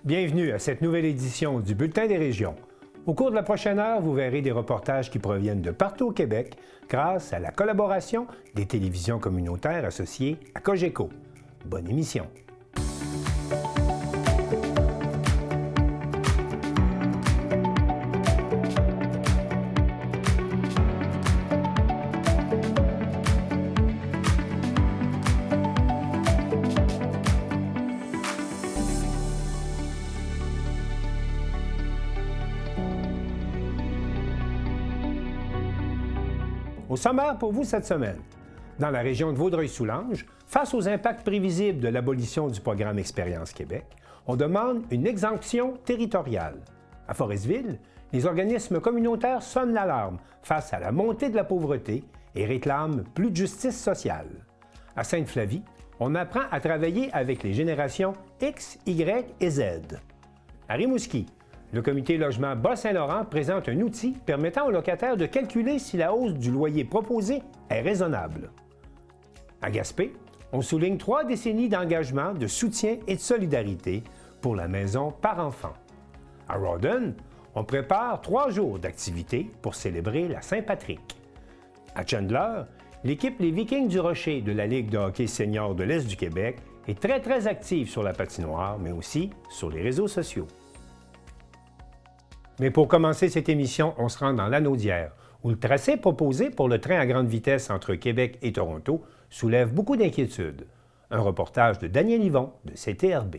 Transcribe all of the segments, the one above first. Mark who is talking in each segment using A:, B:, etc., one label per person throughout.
A: Bienvenue à cette nouvelle édition du Bulletin des régions. Au cours de la prochaine heure, vous verrez des reportages qui proviennent de partout au Québec grâce à la collaboration des télévisions communautaires associées à Cogeco. Bonne émission. Au sommaire pour vous cette semaine, dans la région de Vaudreuil-Soulanges, face aux impacts prévisibles de l'abolition du programme Expérience Québec, on demande une exemption territoriale. À Forestville, les organismes communautaires sonnent l'alarme face à la montée de la pauvreté et réclament plus de justice sociale. À Sainte-Flavie, on apprend à travailler avec les générations X, Y et Z. À Rimouski, le comité logement Bas-Saint-Laurent présente un outil permettant aux locataires de calculer si la hausse du loyer proposé est raisonnable. À Gaspé, on souligne 3 décennies d'engagement, de soutien et de solidarité pour la maison par enfant. À Rawdon, on prépare 3 jours d'activités pour célébrer la Saint-Patrick. À Chandler, l'équipe Les Vikings du Rocher de la Ligue de hockey senior de l'Est du Québec est très active sur la patinoire, mais aussi sur les réseaux sociaux. Mais pour commencer cette émission, on se rend dans l'Anaudière, où le tracé proposé pour le train à grande vitesse entre Québec et Toronto soulève beaucoup d'inquiétudes. Un reportage de Daniel Yvon de CTRB.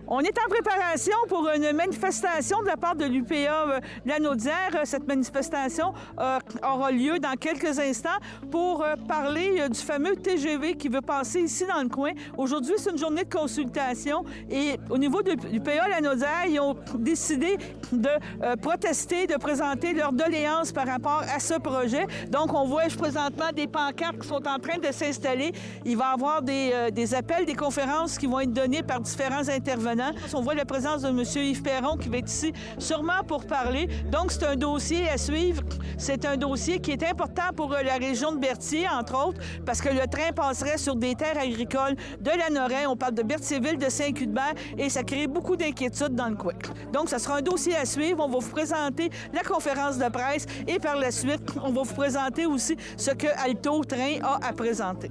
B: On est en préparation pour une manifestation de la part de l'UPA Lanaudière. Cette manifestation aura lieu dans quelques instants pour parler du fameux TGV qui veut passer ici dans le coin. Aujourd'hui, c'est une journée de consultation et au niveau de l'UPA Lanaudière, ils ont décidé de protester, de présenter leur doléance par rapport à ce projet. Donc, on voit présentement des pancartes qui sont en train de s'installer. Il va y avoir des appels, des conférences qui vont être données par différents intervenants. On voit la présence de M. Yves Perron qui va être ici sûrement pour parler. Donc, c'est un dossier à suivre. C'est un dossier qui est important pour la région de Berthier, entre autres, parce que le train passerait sur des terres agricoles de Lanoraie. On parle de Berthierville, de Saint-Cuthbert, et ça crée beaucoup d'inquiétudes dans le coin. Donc, ça sera un dossier à suivre. On va vous présenter la conférence de presse et par la suite, on va vous présenter aussi ce que Alto Train a à présenter.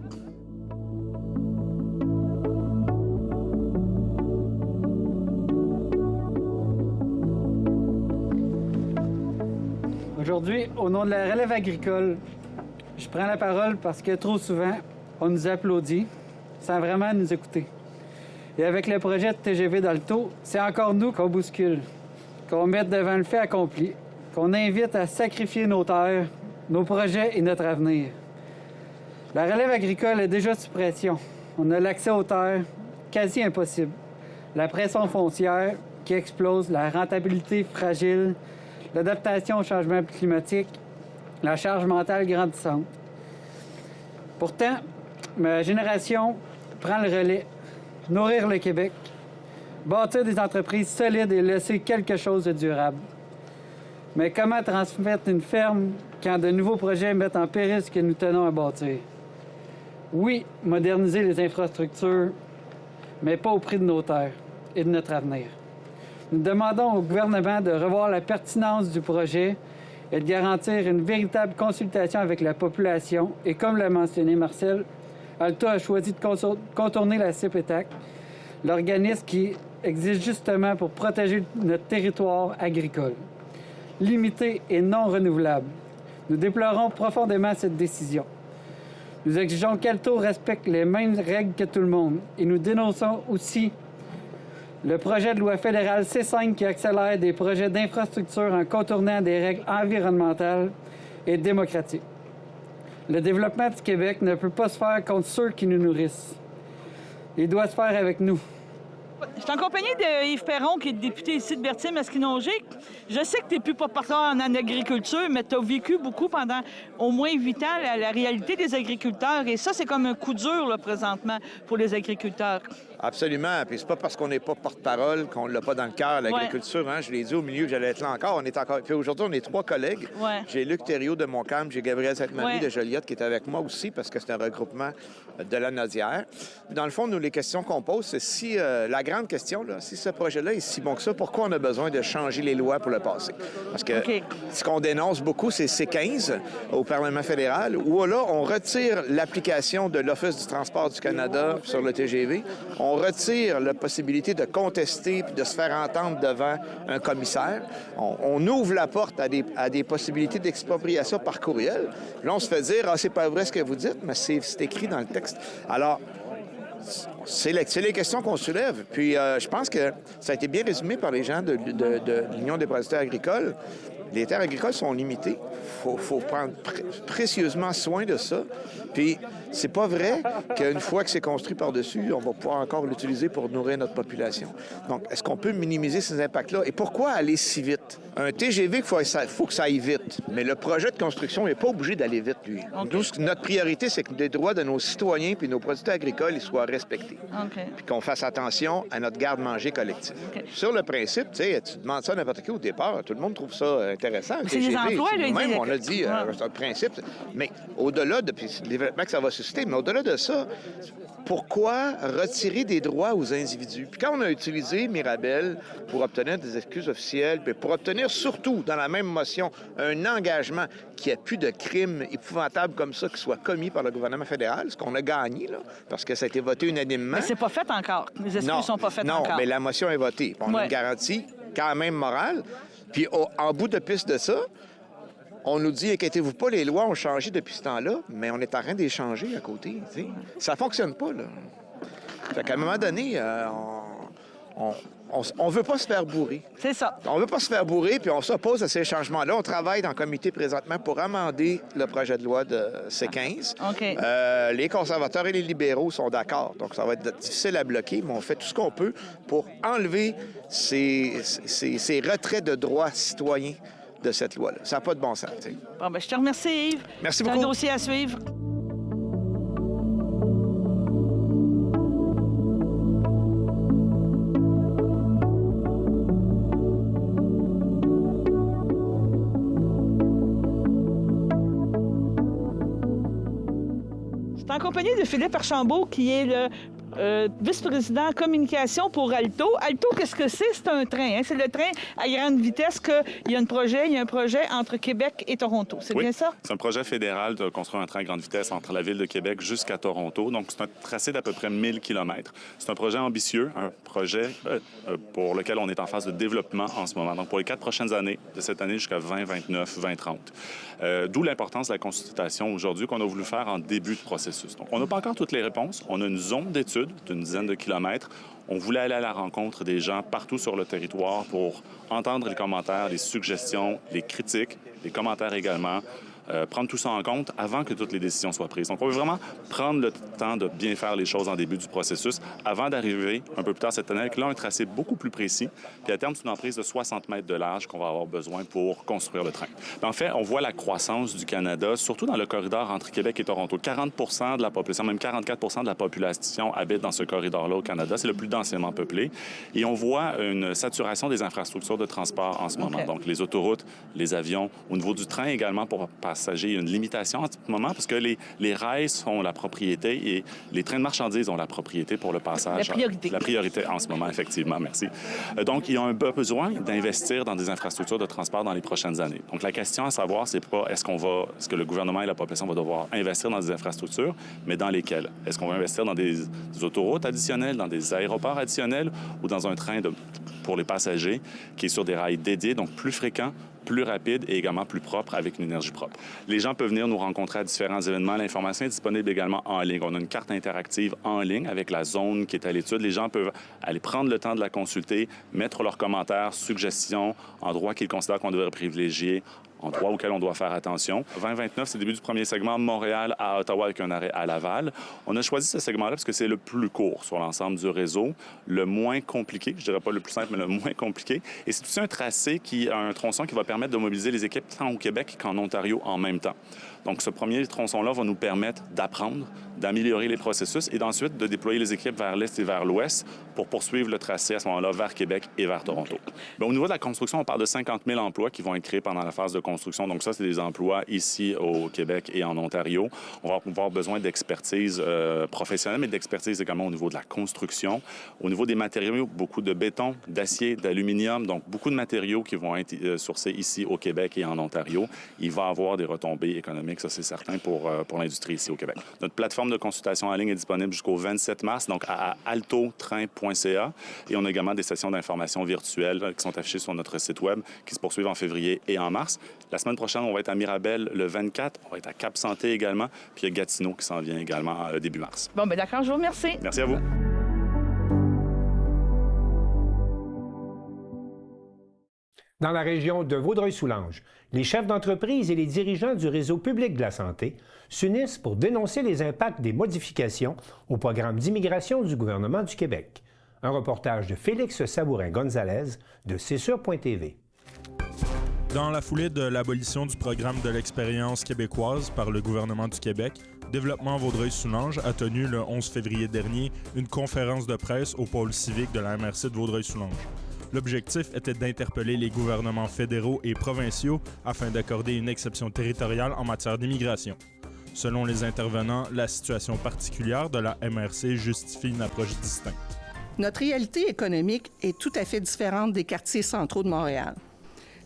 C: Aujourd'hui, au nom de la relève agricole, je prends la parole parce que trop souvent, on nous applaudit sans vraiment nous écouter. Et avec le projet de TGV d'Alto, c'est encore nous qu'on bouscule, qu'on met devant le fait accompli, qu'on invite à sacrifier nos terres, nos projets et notre avenir. La relève agricole est déjà sous pression. On a l'accès aux terres quasi impossible. La pression foncière qui explose, la rentabilité fragile, l'adaptation au changement climatique, la charge mentale grandissante. Pourtant, ma génération prend le relais, nourrir le Québec, bâtir des entreprises solides et laisser quelque chose de durable. Mais comment transmettre une ferme quand de nouveaux projets mettent en péril ce que nous tenons à bâtir? Oui, moderniser les infrastructures, mais pas au prix de nos terres et de notre avenir. Nous demandons au gouvernement de revoir la pertinence du projet et de garantir une véritable consultation avec la population. Et comme l'a mentionné Marcel, Alto a choisi de contourner la CPTAC, l'organisme qui existe justement pour protéger notre territoire agricole, limité et non renouvelable. Nous déplorons profondément cette décision. Nous exigeons qu'Alto respecte les mêmes règles que tout le monde et nous dénonçons aussi le projet de loi fédérale C5 qui accélère des projets d'infrastructure en contournant des règles environnementales et démocratiques. Le développement du Québec ne peut pas se faire contre ceux qui nous nourrissent. Il doit se faire avec nous.
B: Je suis en compagnie de Yves Perron, qui est député ici de Berthier-Masquinongé. Je sais que tu n'es plus pas partant en agriculture, mais tu as vécu beaucoup pendant au moins 8 ans la réalité des agriculteurs. Et ça, c'est comme un coup dur, là, présentement, pour les agriculteurs.
D: Absolument. Puis c'est pas parce qu'on n'est pas porte-parole qu'on ne l'a pas dans le cœur, l'agriculture. Hein? Je l'ai dit au milieu que j'allais être là encore. On est encore. Puis aujourd'hui, on est 3 collègues.
B: Ouais.
D: J'ai Luc Thériault de Montcalm, j'ai Gabriel Sainte-Marie de Joliette qui est avec moi aussi parce que c'est un regroupement de la Naudière. Dans le fond, nous, les questions qu'on pose, c'est si la grande question, là, si ce projet-là est si bon que ça, pourquoi on a besoin de changer les lois pour le passer? Parce que ce qu'on dénonce beaucoup, c'est C15 au Parlement fédéral, où là, on retire l'application de l'Office du transport du Canada sur le TGV. On retire la possibilité de contester puis de se faire entendre devant un commissaire. On ouvre la porte à des possibilités d'expropriation par courriel. Là, on se fait dire « Ah, c'est pas vrai ce que vous dites, mais c'est écrit dans le texte. » Alors, c'est les questions qu'on soulève. Puis, je pense que ça a été bien résumé par les gens de l'Union des producteurs agricoles. Les terres agricoles sont limitées. Il faut prendre précieusement soin de ça. Puis, c'est pas vrai qu'une fois que c'est construit par-dessus, on va pouvoir encore l'utiliser pour nourrir notre population. Donc, est-ce qu'on peut minimiser ces impacts-là? Et pourquoi aller si vite? Un TGV, il faut que ça aille vite. Mais le projet de construction n'est pas obligé d'aller vite, lui. Okay. Notre priorité, c'est que les droits de nos citoyens puis nos producteurs agricoles ils soient respectés. Okay. Puis qu'on fasse attention à notre garde-manger collectif. Okay. Sur le principe, tu demandes ça à n'importe qui au départ, tout le monde trouve ça intéressant.
B: C'est les emplois, là.
D: Même, on a dit, c'est un principe. Mais au-delà de le développement que ça va susciter, mais au-delà de ça, pourquoi retirer des droits aux individus? Puis quand on a utilisé Mirabel pour obtenir des excuses officielles, puis pour obtenir surtout, dans la même motion, un engagement qu'il n'y ait plus de crimes épouvantables comme ça qui soient commis par le gouvernement fédéral, ce qu'on a gagné, là, parce que ça a été voté unanimement.
B: Mais c'est pas fait encore. Les excuses sont pas faites encore.
D: Non, mais la motion est votée. On a une garantie quand même morale. Puis en bout de piste de ça, on nous dit, inquiétez-vous pas, les lois ont changé depuis ce temps-là, mais on est en train de les changer à côté. T'sais. Ça fonctionne pas, là. Fait qu'à un moment donné, on veut pas se faire bourrer.
B: C'est ça.
D: On veut pas se faire bourrer, puis on s'oppose à ces changements-là. On travaille dans le comité présentement pour amender le projet de loi de C15.
B: OK.
D: Les conservateurs et les libéraux sont d'accord, donc ça va être difficile à bloquer, mais on fait tout ce qu'on peut pour enlever ces retraits de droits citoyens de cette loi-là. Ça n'a pas de bon sens. T'sais.
B: Bon, ben, je te remercie, Yves.
D: Merci beaucoup.
B: C'est un dossier à suivre. C'est en compagnie de Philippe Archambault, qui est le vice-président communication pour Alto. Alto, qu'est-ce que c'est? C'est un train. Hein? C'est le train à grande vitesse il y a un projet entre Québec et Toronto. C'est bien ça?
E: C'est un projet fédéral de construire un train à grande vitesse entre la ville de Québec jusqu'à Toronto. Donc, c'est un tracé d'à peu près 1000 km. C'est un projet ambitieux, un projet pour lequel on est en phase de développement en ce moment. Donc, pour les 4 prochaines années, de cette année jusqu'à 2029, 2030. D'où l'importance de la consultation aujourd'hui qu'on a voulu faire en début de processus. Donc, on n'a pas encore toutes les réponses. On a une zone d'étude d'une dizaine de kilomètres. On voulait aller à la rencontre des gens partout sur le territoire pour entendre les commentaires, les suggestions, les critiques, les commentaires également, prendre tout ça en compte avant que toutes les décisions soient prises. Donc, on veut vraiment prendre le temps de bien faire les choses en début du processus avant d'arriver un peu plus tard cette année avec là un tracé beaucoup plus précis. Puis à terme, c'est une emprise de 60 mètres de large qu'on va avoir besoin pour construire le train. En fait, on voit la croissance du Canada, surtout dans le corridor entre Québec et Toronto. 40 % de la population, même 44 % de la population habite dans ce corridor-là au Canada. C'est le plus densément peuplé. Et on voit une saturation des infrastructures de transport en ce moment. Donc, les autoroutes, les avions, au niveau du train également pour passagers, il y a une limitation en ce moment parce que les rails sont la propriété et les trains de marchandises ont la propriété pour le passage.
B: La priorité.
E: La priorité en ce moment, effectivement. Merci. Donc, il y a un besoin d'investir dans des infrastructures de transport dans les prochaines années. Donc, la question à savoir, c'est pas est-ce que le gouvernement et la population vont devoir investir dans des infrastructures, mais dans lesquelles? Est-ce qu'on va investir dans des autoroutes additionnelles, dans des aéroports additionnels ou dans un train pour les passagers qui est sur des rails dédiés, donc plus fréquents, plus rapide et également plus propre avec une énergie propre. Les gens peuvent venir nous rencontrer à différents événements. L'information est disponible également en ligne. On a une carte interactive en ligne avec la zone qui est à l'étude. Les gens peuvent aller prendre le temps de la consulter, mettre leurs commentaires, suggestions, endroits qu'ils considèrent qu'on devrait privilégier, endroits auxquels on doit faire attention. 2029, c'est le début du premier segment, Montréal à Ottawa avec un arrêt à Laval. On a choisi ce segment-là parce que c'est le plus court sur l'ensemble du réseau, le moins compliqué, je dirais pas le plus simple, mais le moins compliqué. Et c'est aussi un tracé un tronçon qui va permettre de mobiliser les équipes tant au Québec qu'en Ontario en même temps. Donc, ce premier tronçon-là va nous permettre d'apprendre, d'améliorer les processus et d'ensuite de déployer les équipes vers l'est et vers l'ouest pour poursuivre le tracé à ce moment-là vers Québec et vers Toronto. Bien, au niveau de la construction, on parle de 50 000 emplois qui vont être créés pendant la phase de construction. Donc ça, c'est des emplois ici au Québec et en Ontario. On va avoir besoin d'expertise professionnelle, mais d'expertise également au niveau de la construction. Au niveau des matériaux, beaucoup de béton, d'acier, d'aluminium, donc beaucoup de matériaux qui vont être sourcés ici au Québec et en Ontario. Il va y avoir des retombées économiques, ça c'est certain, pour l'industrie ici au Québec. Notre plateforme de consultation en ligne est disponible jusqu'au 27 mars, donc à altotrain.ca. Et on a également des sessions d'information virtuelles qui sont affichées sur notre site Web qui se poursuivent en février et en mars. La semaine prochaine, on va être à Mirabel le 24. On va être à Cap-Santé également. Puis il y a Gatineau qui s'en vient également début mars.
B: Bon, bien d'accord, je vous remercie.
E: Merci à vous.
A: Dans la région de Vaudreuil-Soulanges, les chefs d'entreprise et les dirigeants du réseau public de la santé s'unissent pour dénoncer les impacts des modifications au programme d'immigration du gouvernement du Québec. Un reportage de Félix Sabourin-Gonzalez de CSUR.tv.
F: Dans la foulée de l'abolition du programme de l'expérience québécoise par le gouvernement du Québec, Développement Vaudreuil-Soulanges a tenu le 11 février dernier une conférence de presse au pôle civique de la MRC de Vaudreuil-Soulanges. L'objectif était d'interpeller les gouvernements fédéraux et provinciaux afin d'accorder une exception territoriale en matière d'immigration. Selon les intervenants, la situation particulière de la MRC justifie une approche distincte.
G: Notre réalité économique est tout à fait différente des quartiers centraux de Montréal.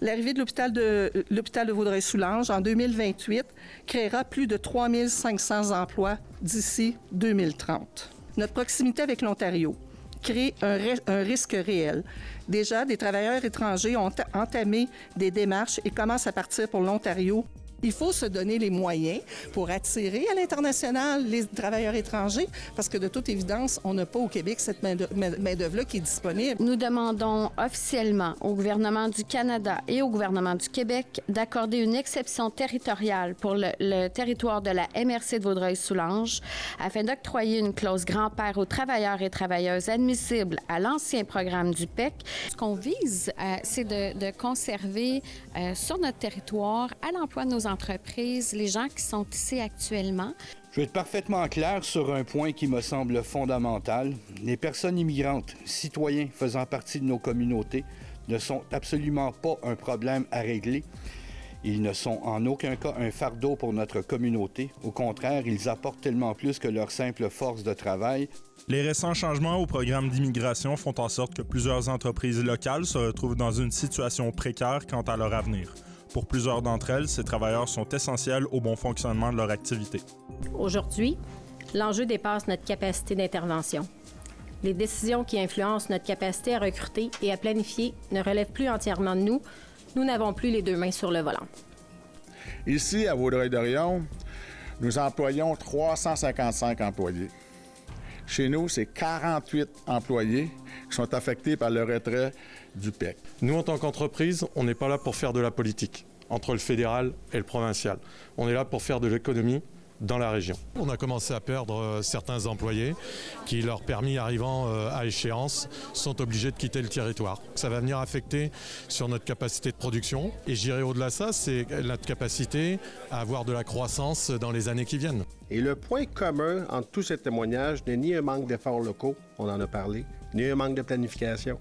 G: L'arrivée de l'hôpital de Vaudreuil-Soulanges en 2028 créera plus de 3 500 emplois d'ici 2030. Notre proximité avec l'Ontario crée un risque réel. Déjà, des travailleurs étrangers ont entamé des démarches et commencent à partir pour l'Ontario. Il faut se donner les moyens pour attirer à l'international les travailleurs étrangers parce que de toute évidence, on n'a pas au Québec cette main-d'œuvre-là qui est disponible.
H: Nous demandons officiellement au gouvernement du Canada et au gouvernement du Québec d'accorder une exception territoriale pour le territoire de la MRC de Vaudreuil-Soulanges afin d'octroyer une clause grand-père aux travailleurs et travailleuses admissibles à l'ancien programme du PEC. Ce qu'on vise, c'est de conserver sur notre territoire à l'emploi de nos entreprises, les gens qui sont ici actuellement.
I: Je vais être parfaitement clair sur un point qui me semble fondamental. Les personnes immigrantes, citoyens faisant partie de nos communautés, ne sont absolument pas un problème à régler. Ils ne sont en aucun cas un fardeau pour notre communauté. Au contraire, ils apportent tellement plus que leur simple force de travail.
F: Les récents changements au programme d'immigration font en sorte que plusieurs entreprises locales se retrouvent dans une situation précaire quant à leur avenir. Pour plusieurs d'entre elles, ces travailleurs sont essentiels au bon fonctionnement de leur activité.
J: Aujourd'hui, l'enjeu dépasse notre capacité d'intervention. Les décisions qui influencent notre capacité à recruter et à planifier ne relèvent plus entièrement de nous. Nous n'avons plus les deux mains sur le volant.
K: Ici, à Vaudreuil-Dorion, nous employons 355 employés. Chez nous, c'est 48 employés qui sont affectés par le retrait du PEC.
L: Nous, en tant qu'entreprise, on n'est pas là pour faire de la politique entre le fédéral et le provincial. On est là pour faire de l'économie dans la région.
M: On a commencé à perdre certains employés qui, leur permis arrivant à échéance, sont obligés de quitter le territoire. Ça va venir affecter sur notre capacité de production. Et j'irai au-delà de ça, c'est notre capacité à avoir de la croissance dans les années qui viennent.
N: Et le point commun entre tous ces témoignages n'est ni un manque d'efforts locaux, on en a parlé, ni un manque de planification.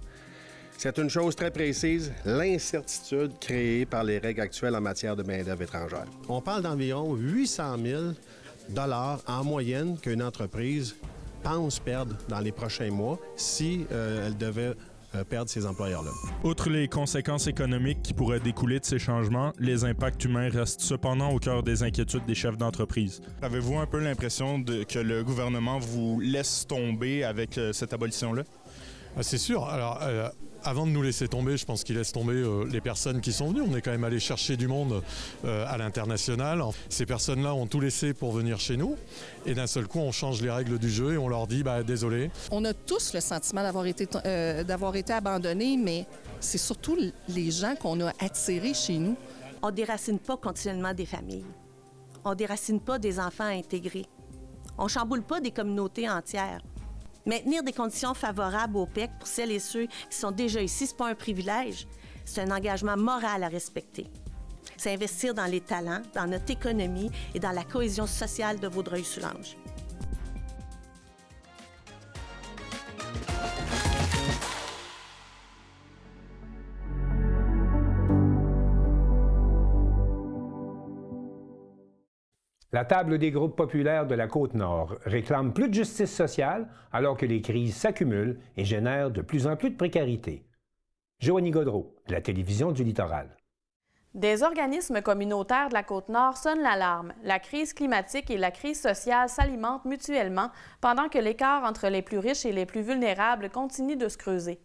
N: C'est une chose très précise, l'incertitude créée par les règles actuelles en matière de main-d'œuvre étrangère.
O: On parle d'environ 800 000 $ en moyenne qu'une entreprise pense perdre dans les prochains mois si elle devait perdre ces employeurs-là.
F: Outre les conséquences économiques qui pourraient découler de ces changements, les impacts humains restent cependant au cœur des inquiétudes des chefs d'entreprise. Avez-vous un peu l'impression que le gouvernement vous laisse tomber avec cette abolition-là?
M: C'est sûr. Alors, avant de nous laisser tomber, je pense qu'il laisse tomber les personnes qui sont venues. On est quand même allé chercher du monde à l'international. Ces personnes-là ont tout laissé pour venir chez nous. Et d'un seul coup, on change les règles du jeu et on leur dit désolé.
G: On a tous le sentiment d'avoir été abandonnés, mais c'est surtout les gens qu'on a attirés chez nous.
P: On ne déracine pas continuellement des familles. On ne déracine pas des enfants intégrés. On ne chamboule pas des communautés entières. Maintenir des conditions favorables au PEC pour celles et ceux qui sont déjà ici, ce n'est pas un privilège, c'est un engagement moral à respecter. C'est investir dans les talents, dans notre économie et dans la cohésion sociale de Vaudreuil-Soulanges.
A: La table des groupes populaires de la Côte-Nord réclame plus de justice sociale alors que les crises s'accumulent et génèrent de plus en plus de précarité. Joanie Gaudreau, de la télévision du Littoral.
Q: Des organismes communautaires de la Côte-Nord sonnent l'alarme. La crise climatique et la crise sociale s'alimentent mutuellement pendant que l'écart entre les plus riches et les plus vulnérables continue de se creuser.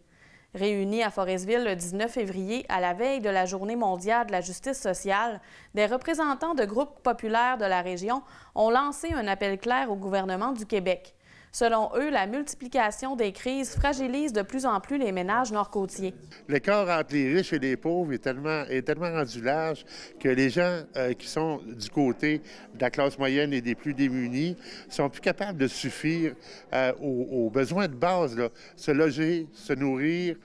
Q: Réunis à Forestville le 19 février, à la veille de la Journée mondiale de la justice sociale, des représentants de groupes populaires de la région ont lancé un appel clair au gouvernement du Québec. Selon eux, la multiplication des crises fragilise de plus en plus les ménages nord-côtiers.
R: L'écart entre les riches et les pauvres est tellement rendu large que les gens qui sont du côté de la classe moyenne et des plus démunis sont plus capables de suffire aux besoins de base, là. Se loger, se nourrir,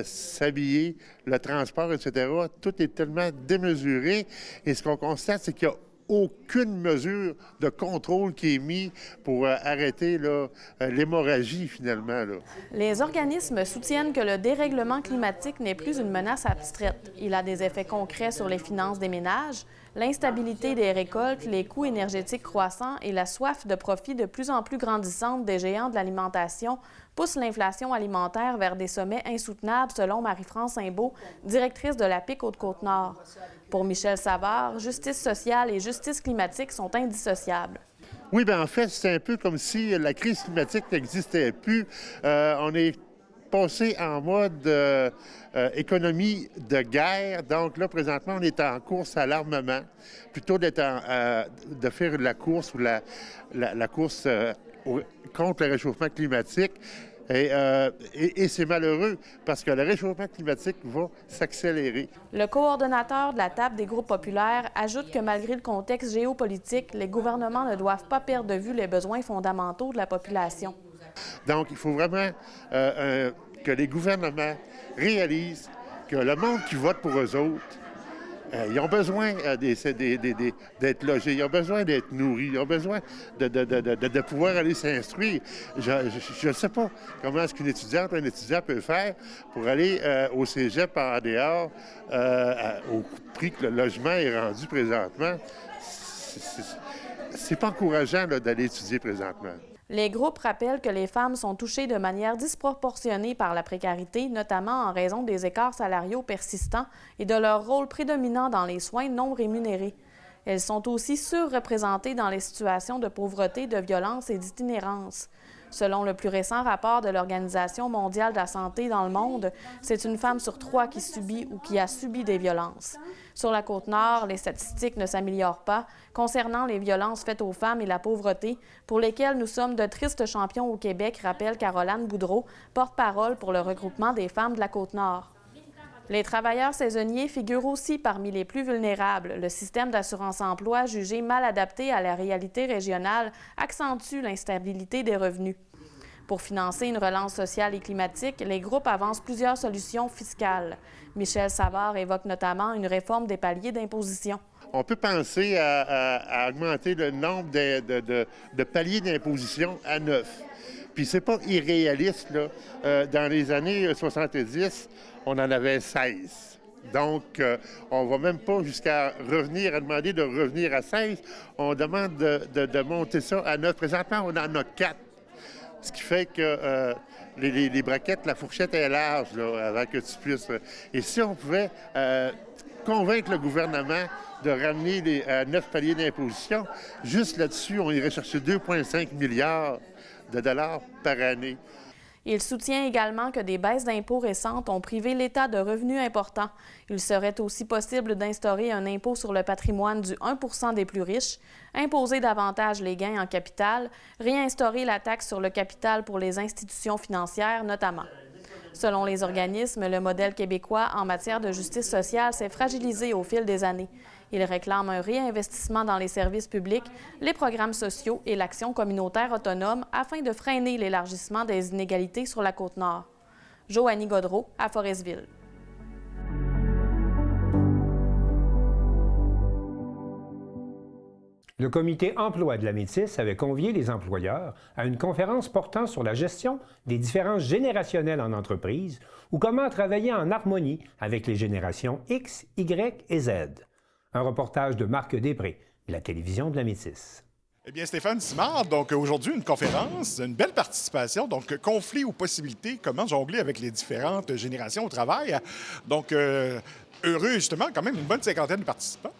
R: s'habiller, le transport, etc. Tout est tellement démesuré. Et ce qu'on constate, c'est qu'il y a aucune mesure de contrôle qui est mise pour arrêter l'hémorragie, finalement. Là.
Q: Les organismes soutiennent que le dérèglement climatique n'est plus une menace abstraite. Il a des effets concrets sur les finances des ménages, l'instabilité des récoltes, les coûts énergétiques croissants et la soif de profit de plus en plus grandissante des géants de l'alimentation poussent l'inflation alimentaire vers des sommets insoutenables, selon Marie-France Imbeau, directrice de la PIC Haute-Côte-Nord. Pour Michel Savard, justice sociale et justice climatique sont indissociables.
R: Oui, bien en fait, c'est un peu comme si la crise climatique n'existait plus. On est passé en mode économie de guerre. Donc là, présentement, on est en course à l'armement, plutôt de faire la course ou la course contre le réchauffement climatique. Et c'est malheureux parce que le réchauffement climatique va s'accélérer.
Q: Le coordonnateur de la table des groupes populaires ajoute que malgré le contexte géopolitique, les gouvernements ne doivent pas perdre de vue les besoins fondamentaux de la population.
R: Donc, il faut vraiment que les gouvernements réalisent que le monde qui vote pour eux autres, ils ont besoin d'être logés, ils ont besoin d'être nourris, ils ont besoin de pouvoir aller s'instruire. Je ne sais pas comment est-ce qu'une étudiante ou un étudiant peut faire pour aller au cégep en dehors au prix que le logement est rendu présentement. C'est pas encourageant d'aller étudier présentement.
Q: Les groupes rappellent que les femmes sont touchées de manière disproportionnée par la précarité, notamment en raison des écarts salariaux persistants et de leur rôle prédominant dans les soins non rémunérés. Elles sont aussi surreprésentées dans les situations de pauvreté, de violence et d'itinérance. Selon le plus récent rapport de l'Organisation mondiale de la santé dans le monde, c'est une femme sur 3 qui subit ou qui a subi des violences. Sur la Côte-Nord, les statistiques ne s'améliorent pas concernant les violences faites aux femmes et la pauvreté, pour lesquelles nous sommes de tristes champions au Québec, rappelle Caroline Boudreau, porte-parole pour le regroupement des femmes de la Côte-Nord. Les travailleurs saisonniers figurent aussi parmi les plus vulnérables. Le système d'assurance-emploi, jugé mal adapté à la réalité régionale, accentue l'instabilité des revenus. Pour financer une relance sociale et climatique, les groupes avancent plusieurs solutions fiscales. Michel Savard évoque notamment une réforme des paliers d'imposition.
R: On peut penser à augmenter le nombre de paliers d'imposition à 9. Puis c'est pas irréaliste, là. Dans les années 70, on en avait 16. Donc, on ne va même pas jusqu'à demander de revenir à 16. On demande de monter ça à 9. Présentement, on en a 4. Ce qui fait que les braquettes, la fourchette est large, là, avant que tu puisses... Et si on pouvait convaincre le gouvernement de ramener les 9 paliers d'imposition, juste là-dessus, on irait chercher 2,5 milliards de dollars par année.
Q: Il soutient également que des baisses d'impôts récentes ont privé l'État de revenus importants. Il serait aussi possible d'instaurer un impôt sur le patrimoine du 1 % des plus riches, imposer davantage les gains en capital, réinstaurer la taxe sur le capital pour les institutions financières notamment. Selon les organismes, le modèle québécois en matière de justice sociale s'est fragilisé au fil des années. Ils réclament un réinvestissement dans les services publics, les programmes sociaux et l'action communautaire autonome afin de freiner l'élargissement des inégalités sur la Côte-Nord. Joanie Gaudreau, à Forestville.
A: Le comité emploi de la Métis avait convié les employeurs à une conférence portant sur la gestion des différences générationnelles en entreprise ou comment travailler en harmonie avec les générations X, Y et Z. Un reportage de Marc Després, et la télévision de la Métisse.
S: Eh bien, Stéphane Simard, donc aujourd'hui, une conférence, une belle participation, donc conflit ou possibilités, comment jongler avec les différentes générations au travail. Donc, heureux, justement, quand même une bonne cinquantaine de participants.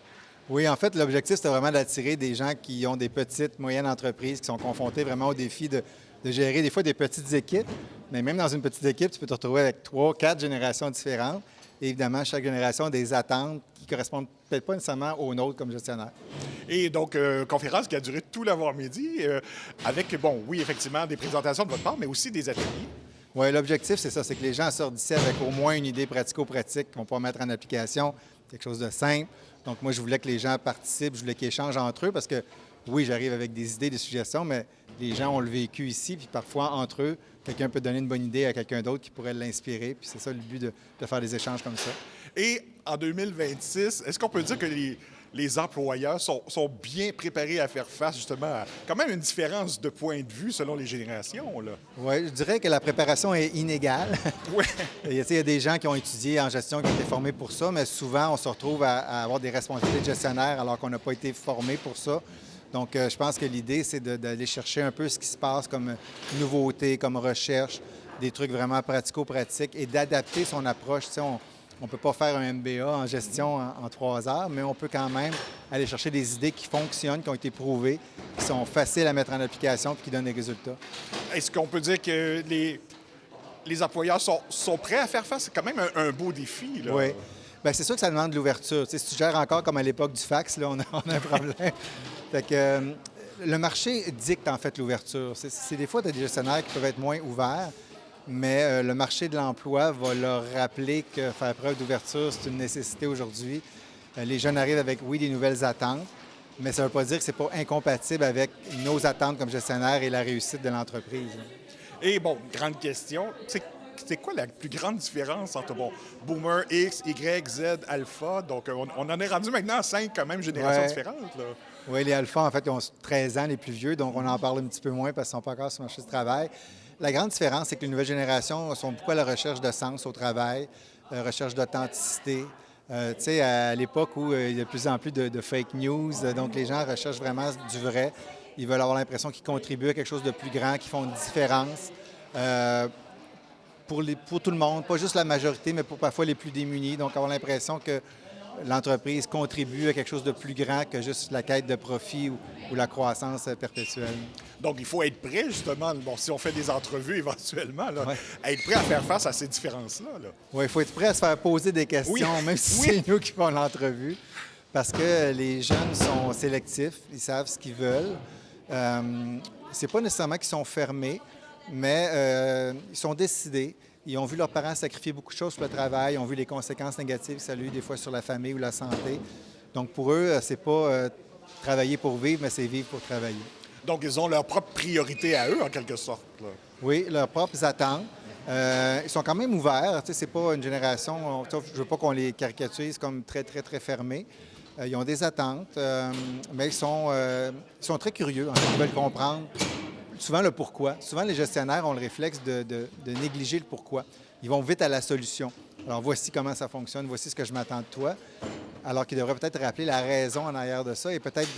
T: Oui, en fait, l'objectif, c'était vraiment d'attirer des gens qui ont des petites, moyennes entreprises, qui sont confrontés vraiment au défi de gérer des fois des petites équipes. Mais même dans une petite équipe, tu peux te retrouver avec 3, 4 générations différentes. Et évidemment, chaque génération a des attentes qui ne correspondent peut-être pas nécessairement aux nôtres comme gestionnaire.
S: Et donc, conférence qui a duré tout l'avant-midi avec, bon, oui, effectivement, des présentations de votre part, mais aussi des ateliers.
T: Oui, l'objectif, c'est ça, c'est que les gens sortent d'ici avec au moins une idée pratico-pratique qu'on peut mettre en application, quelque chose de simple. Donc, moi, je voulais que les gens participent, je voulais qu'ils échangent entre eux parce que, oui, j'arrive avec des idées, des suggestions, mais les gens ont le vécu ici, puis parfois, entre eux, quelqu'un peut donner une bonne idée à quelqu'un d'autre qui pourrait l'inspirer, puis c'est ça le but de faire des échanges comme ça.
S: Et en 2026, est-ce qu'on peut dire que les employeurs sont bien préparés à faire face justement à quand même une différence de point de vue selon les générations, là?
T: Oui, je dirais que la préparation est inégale.
S: Oui.
T: Il y a des gens qui ont étudié en gestion, qui ont été formés pour ça, mais souvent, on se retrouve à avoir des responsabilités de gestionnaire alors qu'on n'a pas été formé pour ça. Donc, je pense que l'idée, c'est d'aller chercher un peu ce qui se passe comme nouveauté, comme recherche, des trucs vraiment pratico-pratiques et d'adapter son approche. Tu sais, on ne peut pas faire un MBA en gestion en 3 heures, mais on peut quand même aller chercher des idées qui fonctionnent, qui ont été prouvées, qui sont faciles à mettre en application et qui donnent des résultats.
S: Est-ce qu'on peut dire que les employeurs sont prêts à faire face? C'est quand même un beau défi, là.
T: Oui. Bien, c'est sûr que ça demande de l'ouverture. Tu sais, si tu gères encore comme à l'époque du fax, là, on a un problème. Fait que, le marché dicte en fait l'ouverture. C'est des fois, tu as des gestionnaires qui peuvent être moins ouverts, mais le marché de l'emploi va leur rappeler que faire preuve d'ouverture, c'est une nécessité aujourd'hui. Les jeunes arrivent avec, oui, des nouvelles attentes, mais ça ne veut pas dire que ce n'est pas incompatible avec nos attentes comme gestionnaires et la réussite de l'entreprise.
S: Et bon, grande question, c'est quoi la plus grande différence entre, bon, Boomer, X, Y, Z, Alpha? Donc, on en est rendu maintenant à 5 quand même générations différentes, là.
T: Oui, les Alpha, en fait, ils ont 13 ans, les plus vieux, donc on en parle un petit peu moins parce qu'ils ne sont pas encore sur le marché du travail. La grande différence, c'est que les nouvelles générations sont beaucoup à la recherche de sens au travail, recherche d'authenticité. Tu sais, à l'époque où il y a de plus en plus de fake news, donc les gens recherchent vraiment du vrai. Ils veulent avoir l'impression qu'ils contribuent à quelque chose de plus grand, qu'ils font une différence pour tout le monde, pas juste la majorité, mais pour parfois les plus démunis. Donc, avoir l'impression que l'entreprise contribue à quelque chose de plus grand que juste la quête de profit ou la croissance perpétuelle.
S: Donc, il faut être prêt, justement, bon, si on fait des entrevues éventuellement, là, à être prêt à faire face à ces différences-là. Là.
T: Oui, il faut être prêt à se faire poser des questions, même si c'est nous qui font l'entrevue, parce que les jeunes sont sélectifs, ils savent ce qu'ils veulent. C'est pas nécessairement qu'ils sont fermés, mais ils sont décidés. Ils ont vu leurs parents sacrifier beaucoup de choses sur le travail, ils ont vu les conséquences négatives que ça a eu des fois sur la famille ou la santé. Donc, pour eux, c'est pas travailler pour vivre, mais c'est vivre pour travailler.
S: Donc, ils ont leurs propres priorités à eux, en quelque sorte. Là.
T: Oui, leurs propres attentes. Ils sont quand même ouverts. Tu sais, c'est pas une génération... Je veux pas qu'on les caricaturise comme très, très, très fermés. Ils ont des attentes, mais ils sont très curieux. Ils veulent comprendre souvent le pourquoi. Souvent, les gestionnaires ont le réflexe de négliger le pourquoi. Ils vont vite à la solution. Alors, voici comment ça fonctionne, voici ce que je m'attends de toi. Alors qu'ils devraient peut-être rappeler la raison en arrière de ça et peut-être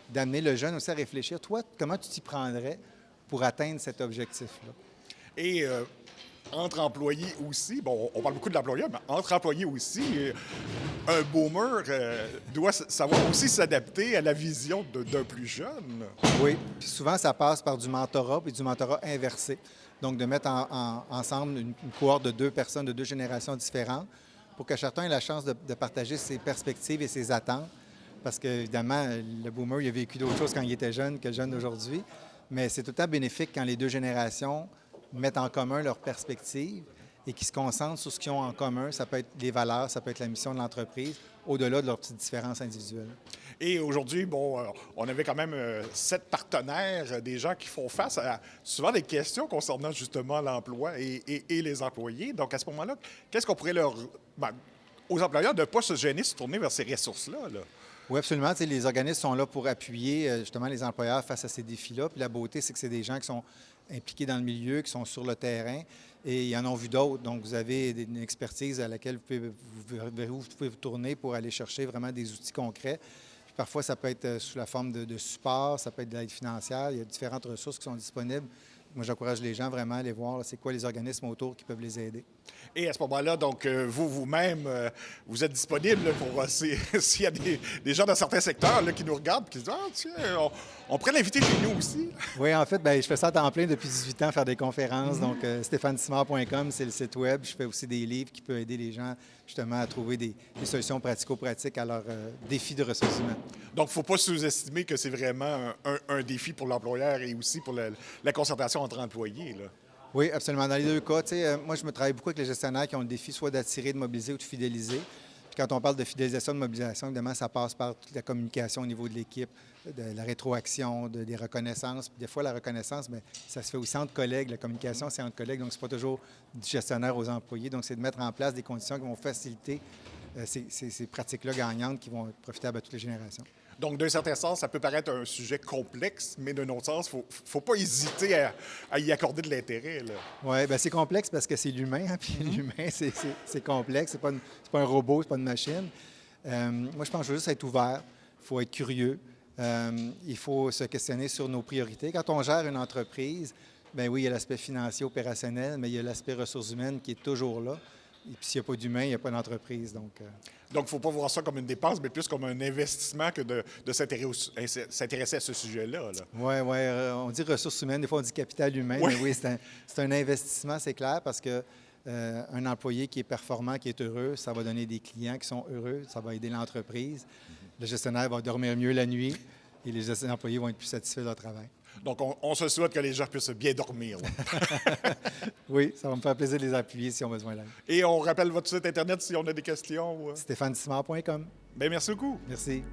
T: d'amener le jeune aussi à réfléchir. Toi, comment tu t'y prendrais pour atteindre cet objectif-là?
S: Et entre employés aussi, bon, on parle beaucoup de l'employeur, mais entre employés aussi, un boomer doit savoir aussi s'adapter à la vision d'un plus jeune.
T: Oui, puis souvent, ça passe par du mentorat, puis du mentorat inversé. Donc, de mettre ensemble une cohorte de 2 personnes, de 2 générations différentes, pour que chacun ait la chance de partager ses perspectives et ses attentes. Parce qu'évidemment, le boomer, il a vécu d'autres choses quand il était jeune que le jeune d'aujourd'hui. Mais c'est tout le temps bénéfique quand les 2 générations mettent en commun leurs perspectives et qui se concentrent sur ce qu'ils ont en commun. Ça peut être les valeurs, ça peut être la mission de l'entreprise, au-delà de leurs petites différences individuelles.
S: Et aujourd'hui, bon, on avait quand même 7 partenaires, des gens qui font face à souvent des questions concernant justement l'emploi et les employés. Donc, à ce moment-là, qu'est-ce qu'on pourrait aux employeurs de ne pas se gêner, se tourner vers ces ressources-là? Là?
T: Oui, absolument. Tu sais, les organismes sont là pour appuyer justement les employeurs face à ces défis-là. Puis la beauté, c'est que c'est des gens qui sont impliqués dans le milieu, qui sont sur le terrain, et ils en ont vu d'autres. Donc, vous avez une expertise à laquelle vous pouvez vous tourner pour aller chercher vraiment des outils concrets. Puis parfois, ça peut être sous la forme de support, ça peut être de l'aide financière. Il y a différentes ressources qui sont disponibles. Moi, j'encourage les gens vraiment à aller voir c'est quoi les organismes autour qui peuvent les aider.
S: Et à ce moment-là, donc, vous-même, vous êtes disponible là, pour s'il y a des gens dans certains secteurs là, qui nous regardent et qui se disent « Ah, tiens, on pourrait l'inviter chez nous aussi. »
T: Oui, en fait, je fais ça à temps plein depuis 18 ans, faire des conférences. Donc, stéphanesimard.com, c'est le site web. Je fais aussi des livres qui peuvent aider les gens justement à trouver des solutions pratico-pratiques à leurs défis de ressources humaines.
S: Donc, il ne faut pas sous-estimer que c'est vraiment un défi pour l'employeur et aussi pour la concertation entre employés, là.
T: Oui, absolument. Dans les deux cas, moi, je me travaille beaucoup avec les gestionnaires qui ont le défi soit d'attirer, de mobiliser ou de fidéliser. Puis quand on parle de fidélisation, de mobilisation, évidemment, ça passe par toute la communication au niveau de l'équipe, de la rétroaction, des reconnaissances. Puis des fois, la reconnaissance, bien, ça se fait aussi entre collègues. La communication, c'est entre collègues, donc c'est pas toujours du gestionnaire aux employés. Donc, c'est de mettre en place des conditions qui vont faciliter ces pratiques-là gagnantes qui vont être profitables à toutes les générations.
S: Donc, d'un certain sens, ça peut paraître un sujet complexe, mais d'un autre sens, il ne faut pas hésiter à y accorder de l'intérêt.
T: Oui, bien, c'est complexe parce que c'est l'humain, hein, puis l'humain, c'est complexe. C'est pas un robot, c'est pas une machine. Moi, je pense qu'il faut juste être ouvert, il faut être curieux, il faut se questionner sur nos priorités. Quand on gère une entreprise, bien oui, il y a l'aspect financier, opérationnel, mais il y a l'aspect ressources humaines qui est toujours là. Et puis, s'il n'y a pas d'humain, il n'y a pas d'entreprise. Donc,
S: il ne faut pas voir ça comme une dépense, mais plus comme un investissement que de s'intéresser à ce sujet-là.
T: Oui, on dit ressources humaines, des fois on dit capital humain, mais oui, c'est un investissement, c'est clair, parce que un employé qui est performant, qui est heureux, ça va donner des clients qui sont heureux, ça va aider l'entreprise. Le gestionnaire va dormir mieux la nuit et les employés vont être plus satisfaits de leur travail.
S: Donc, on se souhaite que les gens puissent bien dormir.
T: Oui, ça va me faire plaisir de les appuyer s'ils ont besoin d'aide.
S: Et on rappelle votre site Internet si on a des questions.
T: stéphanesimard.com.
S: Bien, merci beaucoup.
T: Merci.